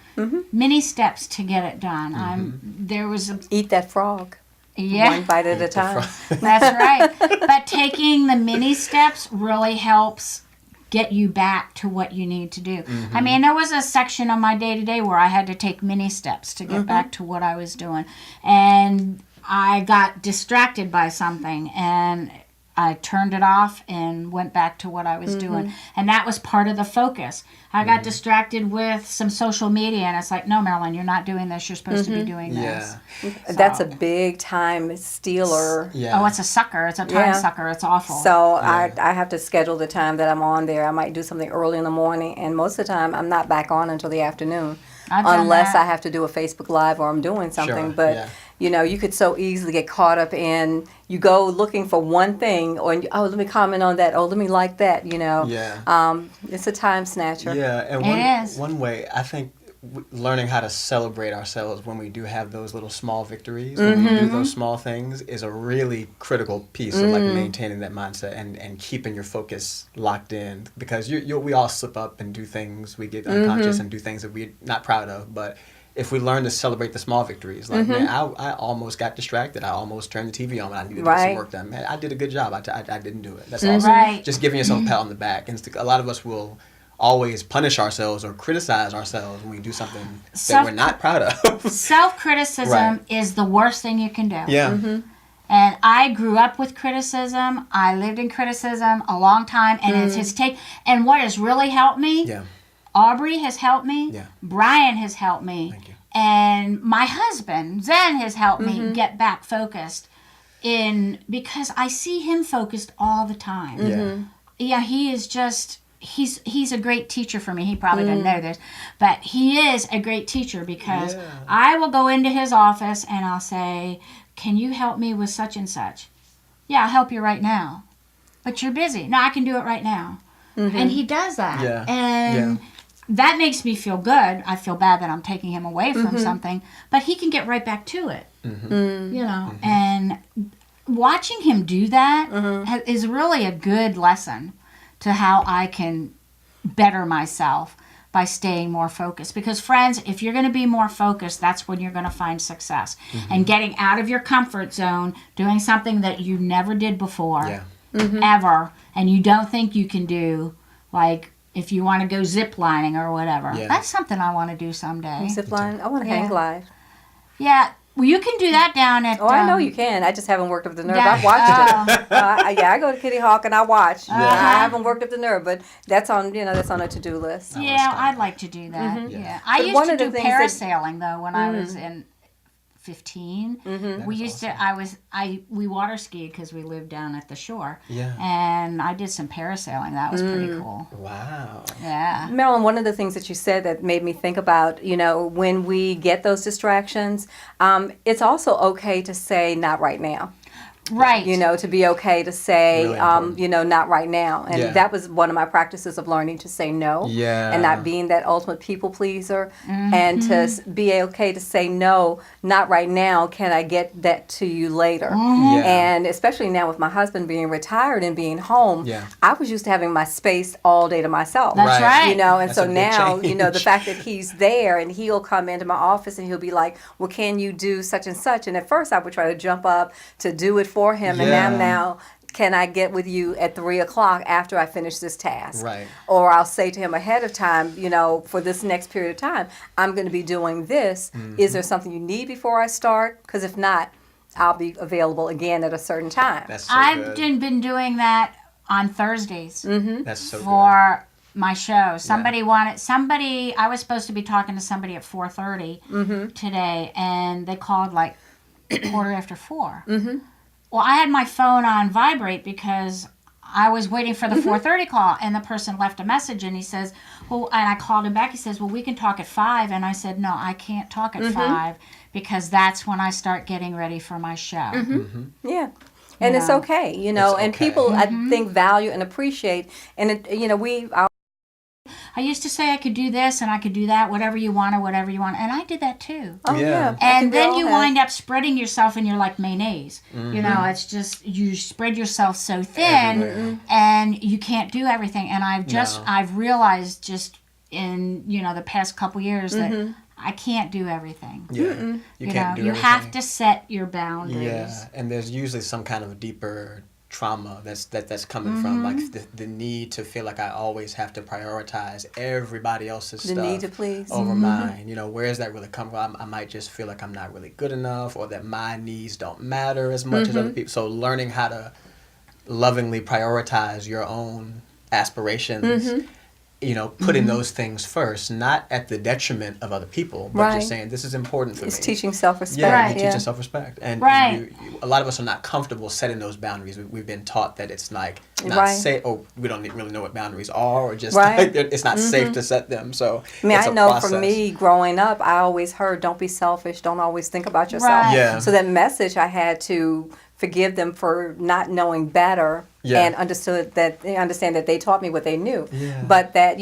Mini steps to get it done. There was a Eat that frog. yeah. One bite at a time. That's right. But taking the mini steps really helps get you back to what you need to do. I mean, there was a section of my day-to-day where I had to take mini steps to get back to what I was doing. And I got distracted by something, and I turned it off and went back to what I was doing. And that was part of the focus. I got distracted with some social media, and it's like, no, Marilyn, you're not doing this. You're supposed to be doing this. Yeah. That's a big time stealer. Yeah. Oh, it's a sucker. It's a time Yeah. sucker. It's awful. So I have to schedule the time that I'm on there. I might do something early in the morning, and most of the time I'm not back on until the afternoon, I've done unless that. I have to do a Facebook Live or I'm doing something. Sure, But yeah. you know, you could so easily get caught up in you go looking for one thing, or let me comment on that. Oh, let me like that. You know. Yeah. It's a time snatcher. Yeah, and It is. one way I think learning how to celebrate ourselves when we do have those little small victories, when we do those small things, is a really critical piece of like maintaining that mindset and keeping your focus locked in. Because we all slip up and do things, we get unconscious and do things that we're not proud of, but if we learn to celebrate the small victories, like, man, I almost got distracted. I almost turned the TV on when I needed to get some work done. Man, I did a good job. I didn't do it. That's awesome. Right. Just giving yourself a pat on the back. And a lot of us will always punish ourselves or criticize ourselves when we do something that we're not proud of. Self-criticism is the worst thing you can do. Yeah. And I grew up with criticism. I lived in criticism a long time, and it's his take. And what has really helped me? Yeah. Aubrey has helped me. Yeah. Brian has helped me. Thank you. And my husband, Zen, has helped me get back focused because I see him focused all the time. Yeah. Yeah, he is just, he's a great teacher for me. He probably doesn't know this, but he is a great teacher because I will go into his office and I'll say, can you help me with such and such? Yeah, I'll help you right now. But you're busy. No, I can do it right now. And he does that. Yeah. And that makes me feel good. I feel bad that I'm taking him away from something, but he can get right back to it. You know, and watching him do that is really a good lesson to how I can better myself by staying more focused. Because friends, if you're going to be more focused, that's when you're going to find success. And getting out of your comfort zone, doing something that you never did before, ever, and you don't think you can do, like if you want to go zip lining or whatever. That's something I want to do someday. Zip line? I want to hang glide. Yeah. Well, you can do that down at... Oh, I know you can. I just haven't worked up the nerve. I've watched it. I go to Kitty Hawk and I watch. I haven't worked up the nerve, but that's on a to-do list. Yeah, I'd like to do that. Yeah. I used to do parasailing, though, when I was in 15. We used to, we water skied because we lived down at the shore. Yeah. And I did some parasailing. That was pretty cool. Wow. Yeah. Marilyn, one of the things that you said that made me think about, when we get those distractions, it's also okay to say not right now. Right. To be okay to say, Really not right now. And that was one of my practices of learning to say no. Yeah. And not being that ultimate people pleaser. And to be okay to say no, not right now. Can I get that to you later? And especially now with my husband being retired and being home, I was used to having my space all day to myself. That's right. And That's so a big now, change. the fact that he's there and he'll come into my office and he'll be like, well, can you do such and such? And at first I would try to jump up to do it for him, and now can I get with you at 3:00 after I finish this task? Right. Or I'll say to him ahead of time, for this next period of time, I'm going to be doing this. Is there something you need before I start? Because if not, I'll be available again at a certain time. That's so I've good. been doing that on Thursdays That's so for my show. I was supposed to be talking to somebody at 4:30 today, and they called like 4:15. Well, I had my phone on vibrate because I was waiting for the 4:30 call, and the person left a message, and he says, well, and I called him back. He says, well, we can talk at 5. And I said, no, I can't talk at 5 because that's when I start getting ready for my show. Yeah. And it's okay, and okay. people, I think, value and appreciate. And, I used to say I could do this and I could do that, whatever you want. And I did that too. Oh, yeah. And then you wind up spreading yourself and you're like mayonnaise. It's just, you spread yourself so thin and you can't do everything. And I've realized just in, the past couple years that I can't do everything. Yeah. You can't do you everything. have to set your boundaries. Yeah. And there's usually some kind of deeper trauma that's coming from like the need to feel like I always have to prioritize everybody else's stuff need to please over mine. Where does that really come from? I might just feel like I'm not really good enough, or that my needs don't matter as much as other people. So learning how to lovingly prioritize your own aspirations, putting those things first, not at the detriment of other people, but just saying this is important for me. It's teaching self-respect. Yeah, you're teaching self-respect. And a lot of us are not comfortable setting those boundaries. We've been taught that it's like not safe, or we don't really know what boundaries are, or just like it's not safe to set them. So I know for me, growing up, I always heard, don't be selfish, don't always think about yourself. Right. Yeah. So that message, I had to forgive them for not knowing better and understand that they taught me what they knew. Yeah. But that,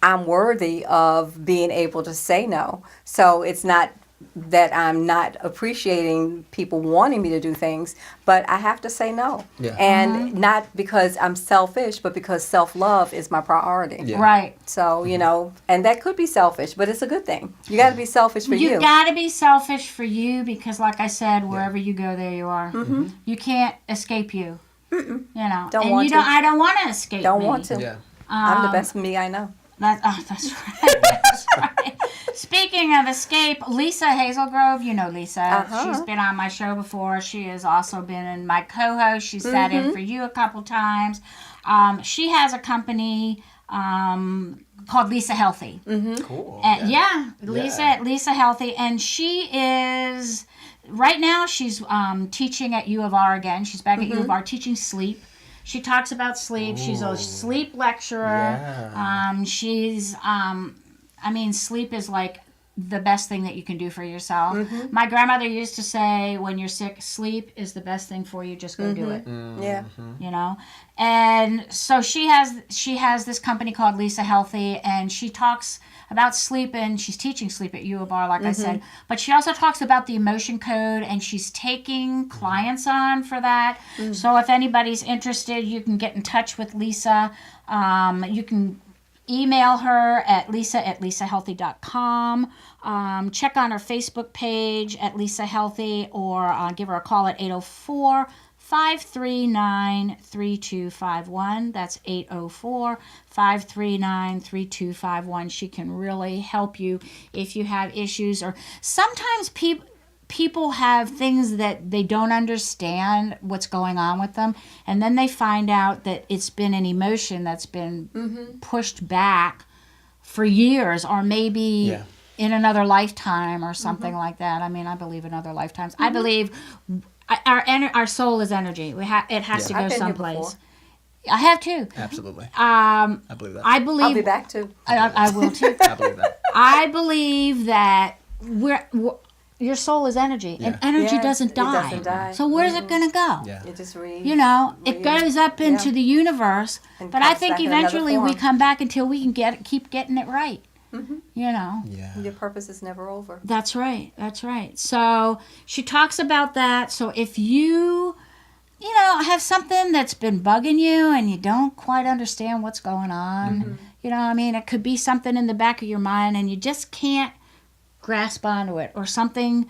I'm worthy of being able to say no. So it's not that I'm not appreciating people wanting me to do things, but I have to say no. Yeah. And not because I'm selfish, but because self-love is my priority. Yeah. Right. So, you know, and that could be selfish, but it's a good thing. You got to be selfish for you. You got to be selfish for you because, like I said, wherever you go, there you are. You can't escape you. You know, Don't and want you to. don't. I don't want to escape. Don't me. want to. Yeah. I'm the best me I know. That's right. That's right. Speaking of escape, Lisa Hazelgrove, you know Lisa. She's been on my show before. She has also been in my co-host. She sat in for you a couple times. She has a company called Lisa Healthy. Cool. Lisa Healthy, and she is right now. She's teaching at U of R again. She's back at U of R teaching sleep. She talks about sleep. Ooh. She's a sleep lecturer. Yeah. Sleep is like the best thing that you can do for yourself. My grandmother used to say, when you're sick, sleep is the best thing for you. Just go do it. Yeah. You know? And so she has this company called Lisa Healthy, and she talks about sleep, and she's teaching sleep at U of R, like I said. But she also talks about the emotion code, and she's taking clients on for that. So if anybody's interested, you can get in touch with Lisa. You can email her at lisa@lisahealthy.com. Check on her Facebook page at Lisa Healthy, or give her a call at 804-539-3251. That's 804-539-3251. She can really help you if you have issues, or sometimes people have things that they don't understand what's going on with them, and then they find out that it's been an emotion that's been pushed back for years, or maybe in another lifetime or something like that. I mean, I believe in other lifetimes. I believe our soul is energy. It has to go someplace. I have too. Absolutely. I believe that. I'll be back too. I will too. I believe that. I believe that your soul is energy, and energy doesn't die. It doesn't die. So where's it going to go? Yeah. It just it goes up into the universe, And but I comes think back in another eventually we form. come back until we can keep getting it right. Yeah. Your purpose is never over. That's right. That's right. So she talks about that. So if you have something that's been bugging you and you don't quite understand what's going on, it could be something in the back of your mind and you just can't grasp onto it, or something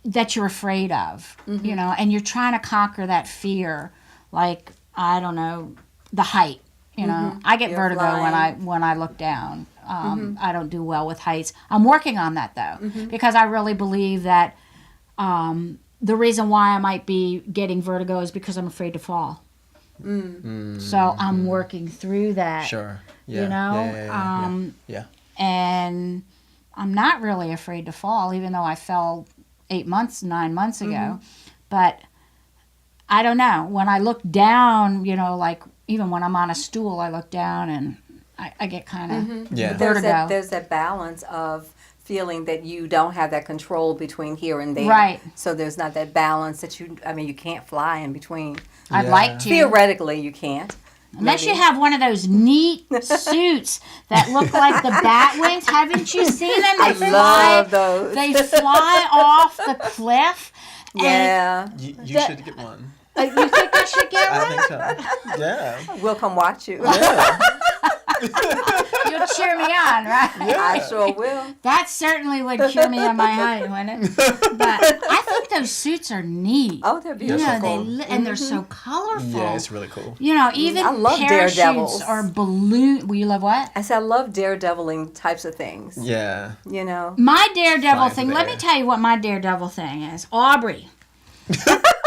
that you're afraid of, and you're trying to conquer that fear, like, I don't know, the height. I get vertigo when I look down. I don't do well with heights. I'm working on that though, because I really believe that the reason why I might be getting vertigo is because I'm afraid to fall. So I'm working through that. Sure. Yeah. And I'm not really afraid to fall, even though I fell 9 months ago. But I don't know. When I look down, like even when I'm on a stool, I look down and I get kind of vertigo. There's that balance of feeling that you don't have that control between here and there. Right. So there's not that balance that you can't fly in between. I'd like to. Theoretically, you can't. Unless you have one of those neat suits that look like the bat wings. Haven't you seen them? I love those. They fly off the cliff. Yeah. You should get one. You think I should get one? I think so. Yeah. We'll come watch you. Yeah. You'll cheer me on, right? Yeah. I sure will. That certainly would cure me on my height, wouldn't it? But I think those suits are neat. Oh, they're beautiful. And they're so colorful. Yeah, it's really cool. Even I love parachutes daredevils. or balloon. Well, you love what? I said I love daredeviling types of things. Yeah. My daredevil Flying thing. through Let the me air. tell you what my daredevil thing is. Aubrey.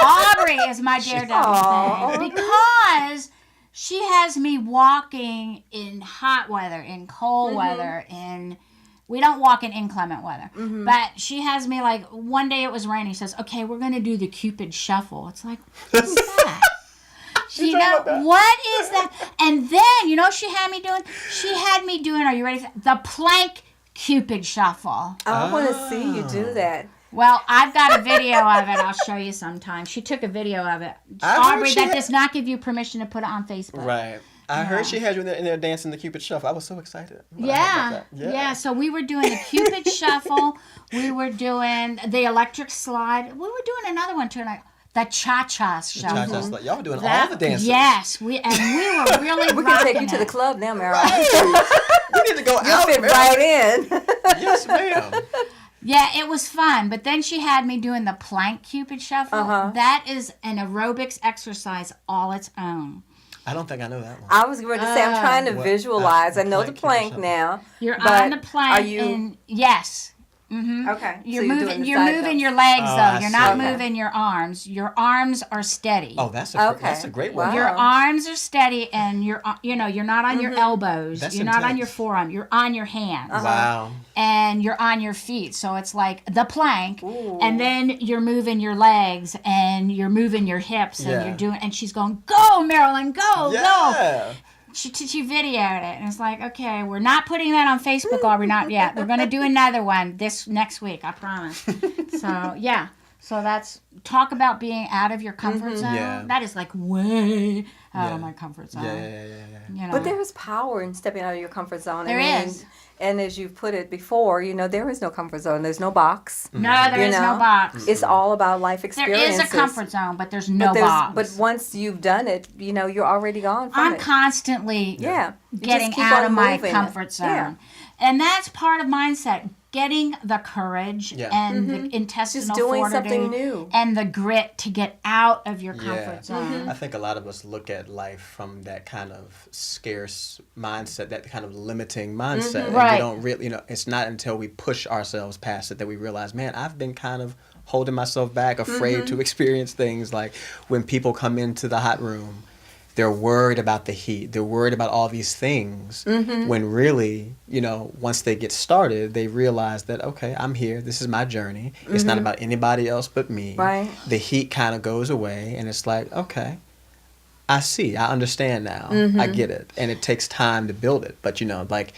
Aubrey is my daredevil thing because she has me walking in hot weather, in cold weather, we don't walk in inclement weather. But she has me, like, one day it was raining. She says, okay, we're going to do the Cupid Shuffle. It's like, what's that? What is that? And then, she had me doing? She had me doing, are you ready for the plank Cupid Shuffle. I want to see you do that. Well, I've got a video of it. I'll show you sometime. She took a video of it. Aubrey, that does not give you permission to put it on Facebook. Right. I heard she had you in there dancing the Cupid Shuffle. I was so excited. Yeah. So we were doing the Cupid Shuffle. We were doing the electric slide. We were doing another one tonight. The Cha-Cha Shuffle. Cha-Cha slide. Y'all were doing all the dances. Yes. We were really We can take you to the club now, Marilyn. We need to go You'll out, fit Marilyn. right in. Yes, ma'am. Yeah, it was fun. But then she had me doing the plank Cupid Shuffle. That is an aerobics exercise all its own. I don't think I know that one. I was going to say, I'm trying to visualize. I know the plank now. You're but on the plank. Are you? And yes. Okay. You're so moving. You're Moving your legs though. I You're not see. moving your arms. Your arms are steady. Oh, that's a great one. Wow. Your arms are steady, and you're not on your elbows. That's You're not on intense. your forearm. You're on your hands, Wow. and you're on your feet. So it's like the plank, Ooh. and then you're moving your legs, and you're moving your hips, and Yeah. you're doing. And she's going, "Go, Marilyn, go, go!" Yeah. She videoed it, and it's like, okay, we're not putting that on Facebook, are we not yet? We're gonna do another one this next week, I promise. So yeah, so that's talk about being out of your comfort zone. Yeah. That is like way out of Yeah. my comfort zone. Yeah. You know, But there is power in stepping out of your comfort zone. There is. And as you've put it before, there is no comfort zone. There's no box. no, there You is know? no box. It's all about life There experiences. is a comfort zone, but there's no box. But once you've done it, you're already gone from I'm it. constantly Yeah. You getting just keep out on of my moving. comfort zone. Yeah. And that's part of mindset. Getting the courage Yeah. and the intestinal Just doing fortitude something new. and the grit to get out of your comfort zone. I think a lot of us look at life from that kind of scarce mindset, that kind of limiting mindset. And Right. we don't really, it's not until we push ourselves past it that we realize, man, I've been kind of holding myself back, afraid to experience things. Like when people come into the hot room, they're worried about the heat. They're worried about all these things. When really, once they get started, they realize that, okay, I'm here. This is my journey. It's not about anybody else but me. Right. The heat kind of goes away, and it's like, okay, I see. I understand now. I get it. And it takes time to build it. But, like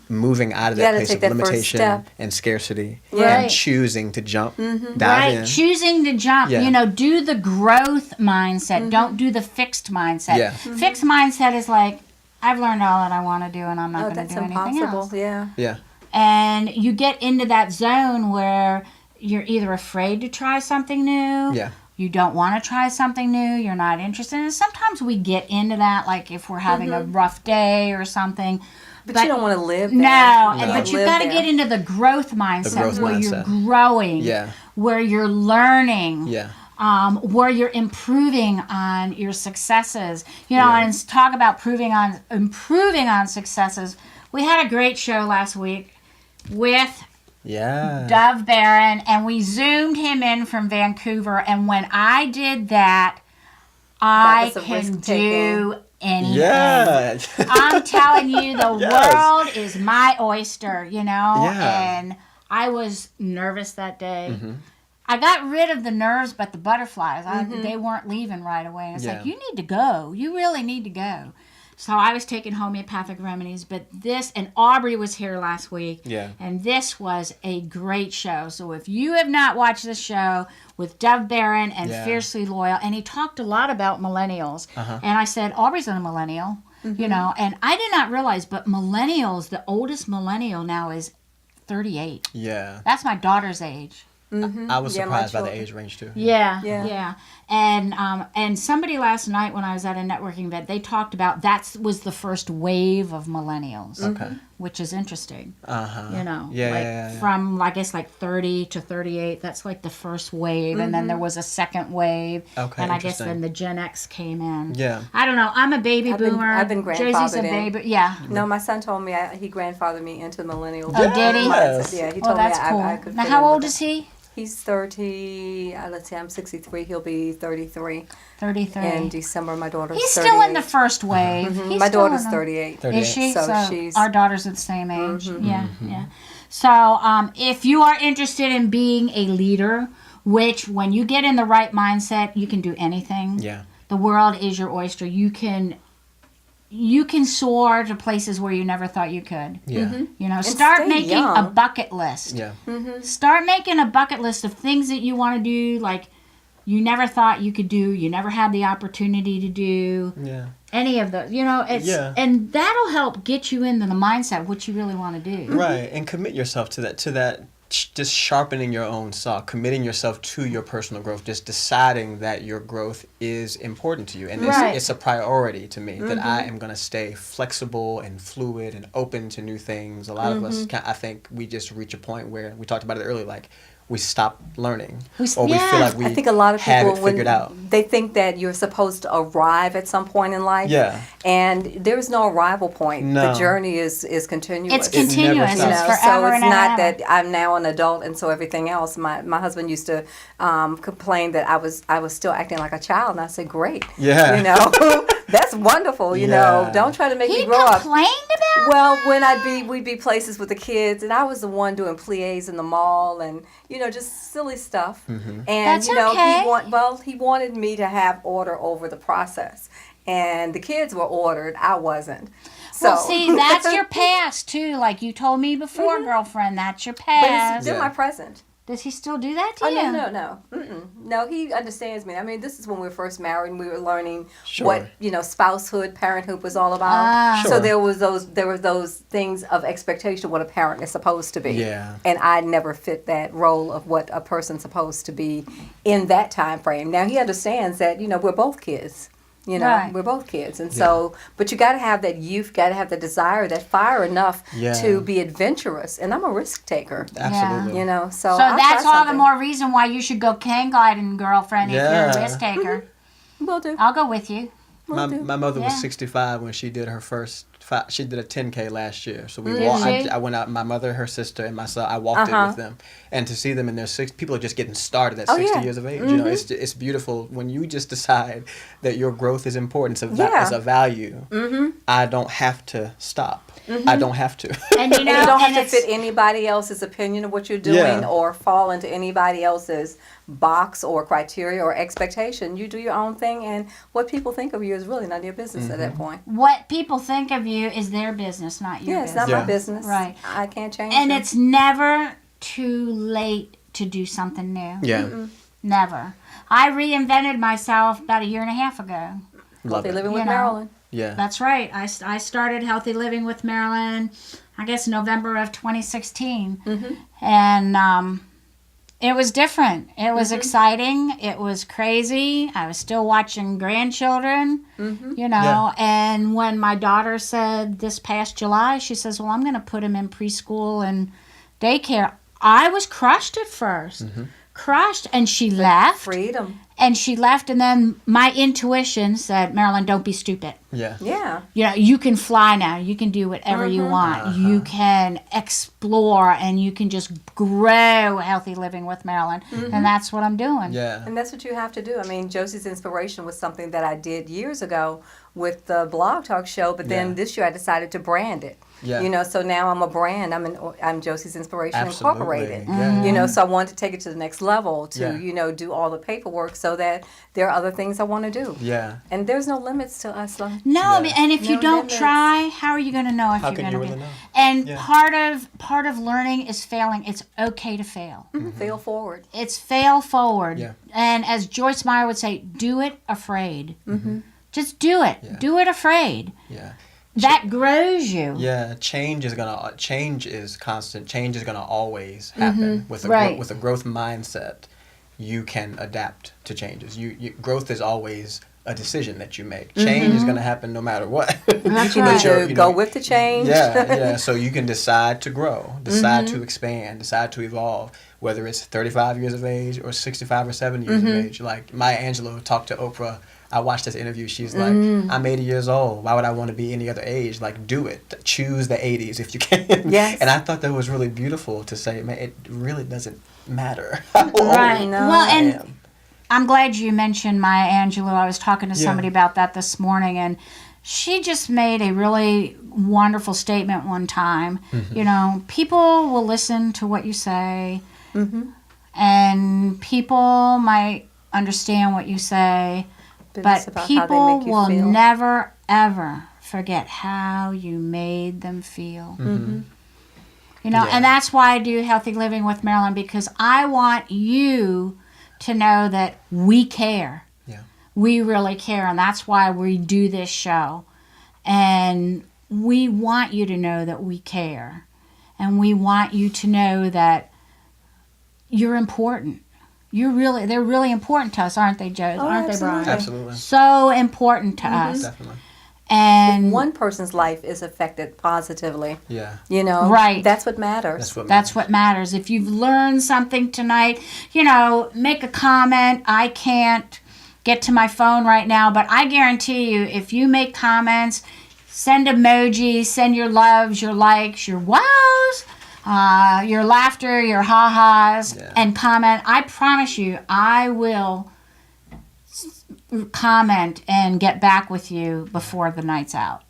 moving out of You that gotta place take of that first limitation step. and scarcity Right. and choosing to jump, dive Right, in. choosing to jump. Yeah. Do the growth mindset. Don't do the fixed mindset. Yeah. Fixed mindset is like, I've learned all that I want to do, and I'm not going to That's do anything impossible. else. Yeah. Yeah. And you get into that zone where you're either afraid to try something new. Yeah. You don't want to try something new. You're not interested. And sometimes we get into that, like if we're having a rough day or something. But you don't want to live there. No, You but don't you've live got to there. get into the growth mindset growth where mindset. you're growing, Yeah. where you're learning, Yeah. where you're improving on your successes. And talk about improving on successes. We had a great show last week with Yeah. Dove Barron, and we zoomed him in from Vancouver. And when I did that, I was a can risk-taking. do anything. Yeah. I'm telling you, the Yes. world is my oyster, Yeah. And I was nervous that day. I got rid of the nerves, but the butterflies, they weren't leaving right away. And it's Yeah. like, you need to go. You really need to go. So I was taking homeopathic remedies, but and Aubrey was here last week, Yeah. and this was a great show. So if you have not watched this show with Dove Barron and Yeah. Fiercely Loyal, and he talked a lot about millennials, and I said, Aubrey's a millennial, and I did not realize, but millennials, the oldest millennial now is 38. Yeah. That's my daughter's age. I was Yeah, my surprised by the children. age range too. Yeah. And somebody last night when I was at a networking event, they talked about that was the first wave of millennials, Okay. which is interesting. Yeah. Like from I guess like 30 to 38, that's like the first wave, and then there was a second wave, Okay, and I guess interesting. then the Gen X came in. Yeah. I don't know. I'm a baby boomer. I've been Josie's a grandfathered in. baby. Yeah. No, my son told me he grandfathered me into millennial. Oh, did he? Yes. Yeah, he Oh, told me that's cool. I could Now, fit how in with old it. is he? He's 30. Let's see, I'm 63. He'll be 33 33. in December. My daughter's He's 38. still in the first wave. He's My still daughter's in the- 38. 38. Is she? So So she's- our daughters are the same age. Yeah. So if you are interested in being a leader, which when you get in the right mindset, you can do anything. Yeah. The world is your oyster. You can soar to places where you never thought you could. Yeah. Start stay making a young. bucket list. Yeah. Start making a bucket list of things that you want to do, like you never thought you could do, you never had the opportunity to do. Yeah. Any of those, it's and that'll help get you into the mindset of what you really want to do. Right, and commit yourself to that. Just sharpening your own saw, committing yourself to your personal growth, just deciding that your growth is important to you. And it's a priority to me that I am going to stay flexible and fluid and open to new things. A lot of us, I think we just reach a point where, we talked about it earlier, like we stop learning. We feel like we I think a lot of have people, it figured out. They think that you're supposed to arrive at some point in life. Yeah. And there's no arrival point. No. The journey is continuous. It's continuous. It never It's stops. forever So it's and not ever. that I'm now an adult and so everything else. My husband used to complain that I was still acting like a child, and I said, great. Yeah. That's wonderful. Don't try to make He me grow up. complained about Well, when we'd be places with the kids, and I was the one doing pliés in the mall, and just silly stuff. And That's okay. he wanted me to have order over the process, and the kids were ordered. I wasn't. So Well, see, that's your past too. Like you told me before, girlfriend. That's your but past. it's still my present. Does he still do that to Oh, you? no. Mm-mm. No, he understands me. I mean, this is when we were first married and we were learning Sure. what, spousehood, parenthood was all about. Ah. So Sure. there were those things of expectation of what a parent is supposed to be. Yeah. And I never fit that role of what a person's supposed to be in that time frame. Now he understands that, we're both kids. Right. We're both kids. And so, but you got to have that youth, got to have the desire, that fire enough to be adventurous. And I'm a risk taker. Absolutely. So So that's all the more reason why you should go can gliding, girlfriend, if you're a risk taker. Will do. I'll go with you. My mother was Yeah. 65 when she did her first. She did a 10K last year. So we Did walked. she? I went out. My mother, her sister, and myself. I walked it with them, and to see them in their people are just getting started at 60 years of age. It's beautiful when you just decide that your growth is important. It's a value. I don't have to stop. I don't have to. And And you don't have to it's- fit anybody else's opinion of what you're doing or fall into anybody else's box or criteria or expectation. You do your own thing, and what people think of you is really none of your business at that point. What people think of you is their business, not your Yeah, it's business. not my business. Right. I can't change And it. it's never too late to do something new. Yeah. Never. I reinvented myself about a year and a half ago. Love Healthy it. living with You know. Marilyn. Yeah. That's right. I started Healthy Living with Marilyn, I guess November of 2016. And it was different. It was exciting. It was crazy. I was still watching grandchildren, And when my daughter said this past July, she says, well, I'm going to put him in preschool and daycare. I was crushed at first. Crushed. And she left. Freedom. And she left, and then my intuition said, Marilyn, don't be stupid. Yeah. Yeah. You can fly now. You can do whatever you want. You can explore, and you can just grow Healthy Living with Marilyn. And that's what I'm doing. Yeah. And that's what you have to do. I mean, Josi's inspiration was something that I did years ago with the Blog Talk show, but then this year I decided to brand it. Yeah. So now I'm a brand. I'm Josi's Inspiration Absolutely. Incorporated. Yeah. So I wanted to take it to the next level to, Yeah. do all the paperwork so that there are other things I want to do. Yeah. And there's no limits to us. No, Yeah. and if you No don't limits. try, how are you going to know if How you're can going you to really be? know? And Yeah. part of learning is failing. It's okay to fail. Fail forward. It's fail forward. Yeah. And as Joyce Meyer would say, do it afraid. Just do it. Yeah. Do it afraid. Yeah. That grows you. Yeah, change is constant. Change is gonna always happen. With a Right. with a growth mindset, you can adapt to changes. Growth is always a decision that you make. Change is gonna happen no matter what. That's You right. need to go with the change. Yeah. So you can decide to grow, decide to expand, decide to evolve. Whether it's 35 years of age or 65 or 70 years of age. Like Maya Angelou talked to Oprah. I watched this interview. She's like, I'm 80 years old. Why would I want to be any other age? Like, do it. Choose the 80s if you can. Yes. And I thought that was really beautiful to say, man, it really doesn't matter how old Right. No. Well, I and am. I'm glad you mentioned Maya Angelou. I was talking to Yeah. somebody about that this morning, and she just made a really wonderful statement one time. People will listen to what you say, and people might understand what you say, It's but about how people they make you will feel. never, ever forget how you made them feel. Yeah. And that's why I do Healthy Living with Marilyn, because I want you to know that we care. Yeah. We really care, and that's why we do this show. And we want you to know that we care. And we want you to know that you're important. They're really important to us, aren't they, Joe? Aren't they, Brian? Absolutely. So important to us. Definitely. And one person's life is affected positively. Yeah. You know, right. That's what matters. That's what matters. If you've learned something tonight, make a comment. I can't get to my phone right now, but I guarantee you, if you make comments, send emojis, send your loves, your likes, your wows, your laughter, your ha-has, and comment. I promise you, I will comment and get back with you before the night's out.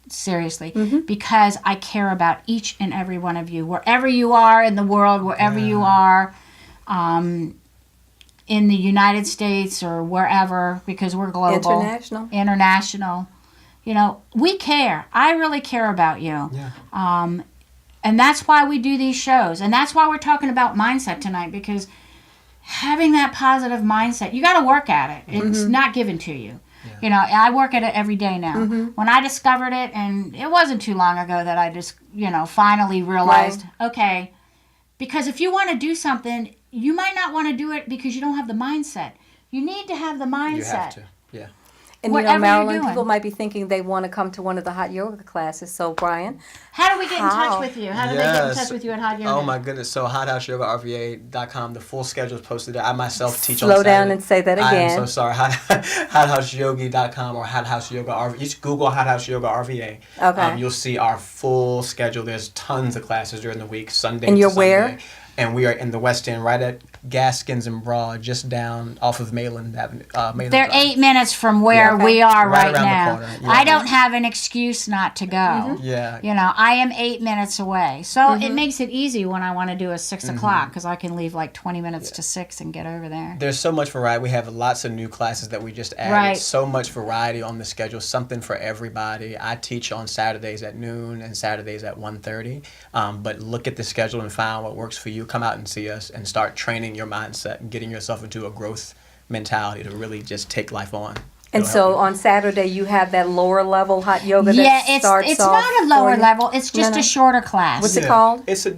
Seriously. Because I care about each and every one of you. Wherever you are in the world, wherever you are, in the United States or wherever, because we're global. International. We care. I really care about you. Yeah. And that's why we do these shows. And that's why we're talking about mindset tonight, because having that positive mindset, you got to work at it. It's not given to you. Yeah. I work at it every day now. When I discovered it, and it wasn't too long ago that I just, finally realized, okay, because if you want to do something, you might not want to do it because you don't have the mindset. You need to have the mindset. You have to, yeah. And Marilyn, people might be thinking they want to come to one of the hot yoga classes. So, Brian, how do we get in touch with you? How do they get in touch with you at Hot Yoga? Oh my goodness! So hothouseyogarva.com. The full schedule is posted there. I myself teach on Slow Saturday. down and say that again. I'm so sorry. Hothouseyogi.com or Hot House Yoga RVA. You just Google Hot House Yoga RVA. Okay. You'll see our full schedule. There's tons of classes during the week, Sunday. And you're to Sunday. where? And we are in the West End, right at Gaskins and Broad, just down off of Maryland Avenue. They're 8 minutes from where we are right now. The corner. Yeah. I don't have an excuse not to go. Yeah. I am 8 minutes away. So it makes it easy when I want to do a 6 o'clock, because I can leave like 20 minutes to 6 and get over there. There's so much variety. We have lots of new classes that we just added. Right. So much variety on the schedule, something for everybody. I teach on Saturdays at noon and Saturdays at 1:30. But look at the schedule and find what works for you. Come out and see us and start training your mindset and getting yourself into a growth mentality to really just take life on. And so on Saturday you have that lower level hot yoga that starts it's not a lower level. It's just a shorter class. What's it called? It's a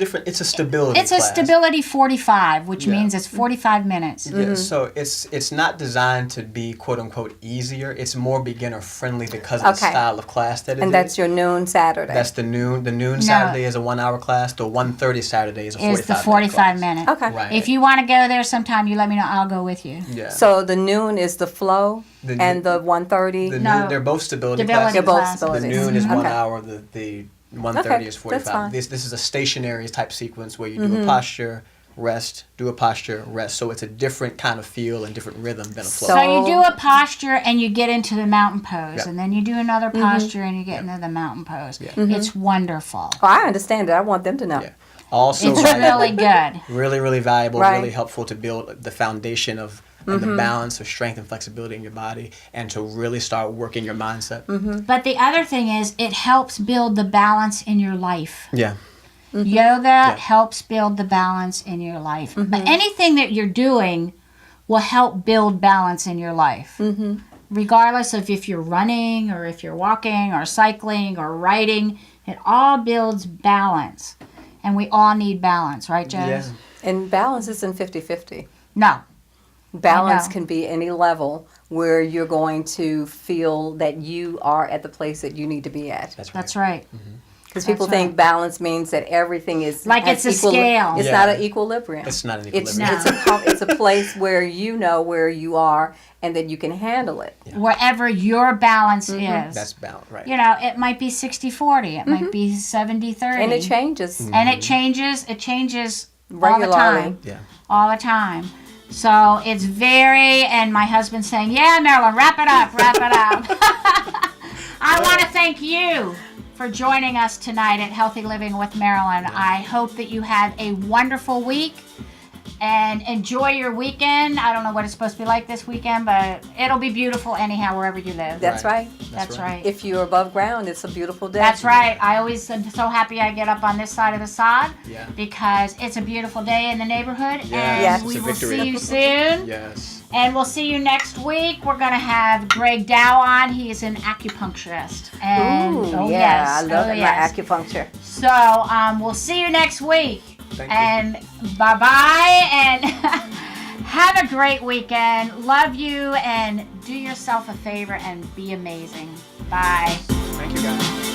stability It's class. a stability 45, which means it's 45 minutes. Yeah, so it's not designed to be quote unquote easier. It's more beginner friendly because of the style of class that it is. And that's your noon Saturday. That's the noon. The noon Saturday is a 1 hour class. The 1:30 Saturday is a 45 minute class. Is the 45 minute. Okay. Right. If you want to go there sometime, you let me know. I'll go with you. Yeah. So the noon is the flow, and the 1:30. They're both stability classes. They're both stability. The noon is 1 hour. The 1:30 is 45. That's fine. This is a stationary type sequence where you do a posture, rest, do a posture, rest. So it's a different kind of feel and different rhythm than a flow. So you do a posture and you get into the mountain pose, and then you do another posture and you get into the mountain pose. It's wonderful. Oh, I understand it. I want them to know. Yeah. Also it's really good. Really, really valuable, really helpful to build the foundation of and the balance of strength and flexibility in your body, and to really start working your mindset. But the other thing is, it helps build the balance in your life. Yeah. Yoga helps build the balance in your life. But anything that you're doing will help build balance in your life. Regardless of if you're running or if you're walking or cycling or riding, it all builds balance. And we all need balance, right, Joe? Yeah. And balance isn't 50-50. No. Balance can be any level where you're going to feel that you are at the place that you need to be at. That's right. Because people think balance means that everything is like it's a scale. It's not an equilibrium. It's not an equilibrium. It's a place where you know where you are and that you can handle it. Yeah. Wherever your balance is. That's balance, right. It might be 60-40. It might be 70-30. And it changes. And it changes. It changes regularly. All the time. Yeah. All the time. So it's and my husband's saying, yeah, Marilyn, wrap it up. I want to thank you for joining us tonight at Healthy Living with Marilyn. I hope that you have a wonderful week and enjoy your weekend. I don't know what it's supposed to be like this weekend, but it'll be beautiful anyhow, wherever you live. That's right. That's right. If you're above ground, it's a beautiful day. That's right. I always am so happy I get up on this side of the sod because it's a beautiful day in the neighborhood. And we will see you soon. Yes. And we'll see you next week. We're going to have Greg Dow on. He is an acupuncturist. And, I love my acupuncture. So we'll see you next week. Thank and bye-bye. And have a great weekend. Love you. And do yourself a favor and be amazing. Bye. Thank you, guys.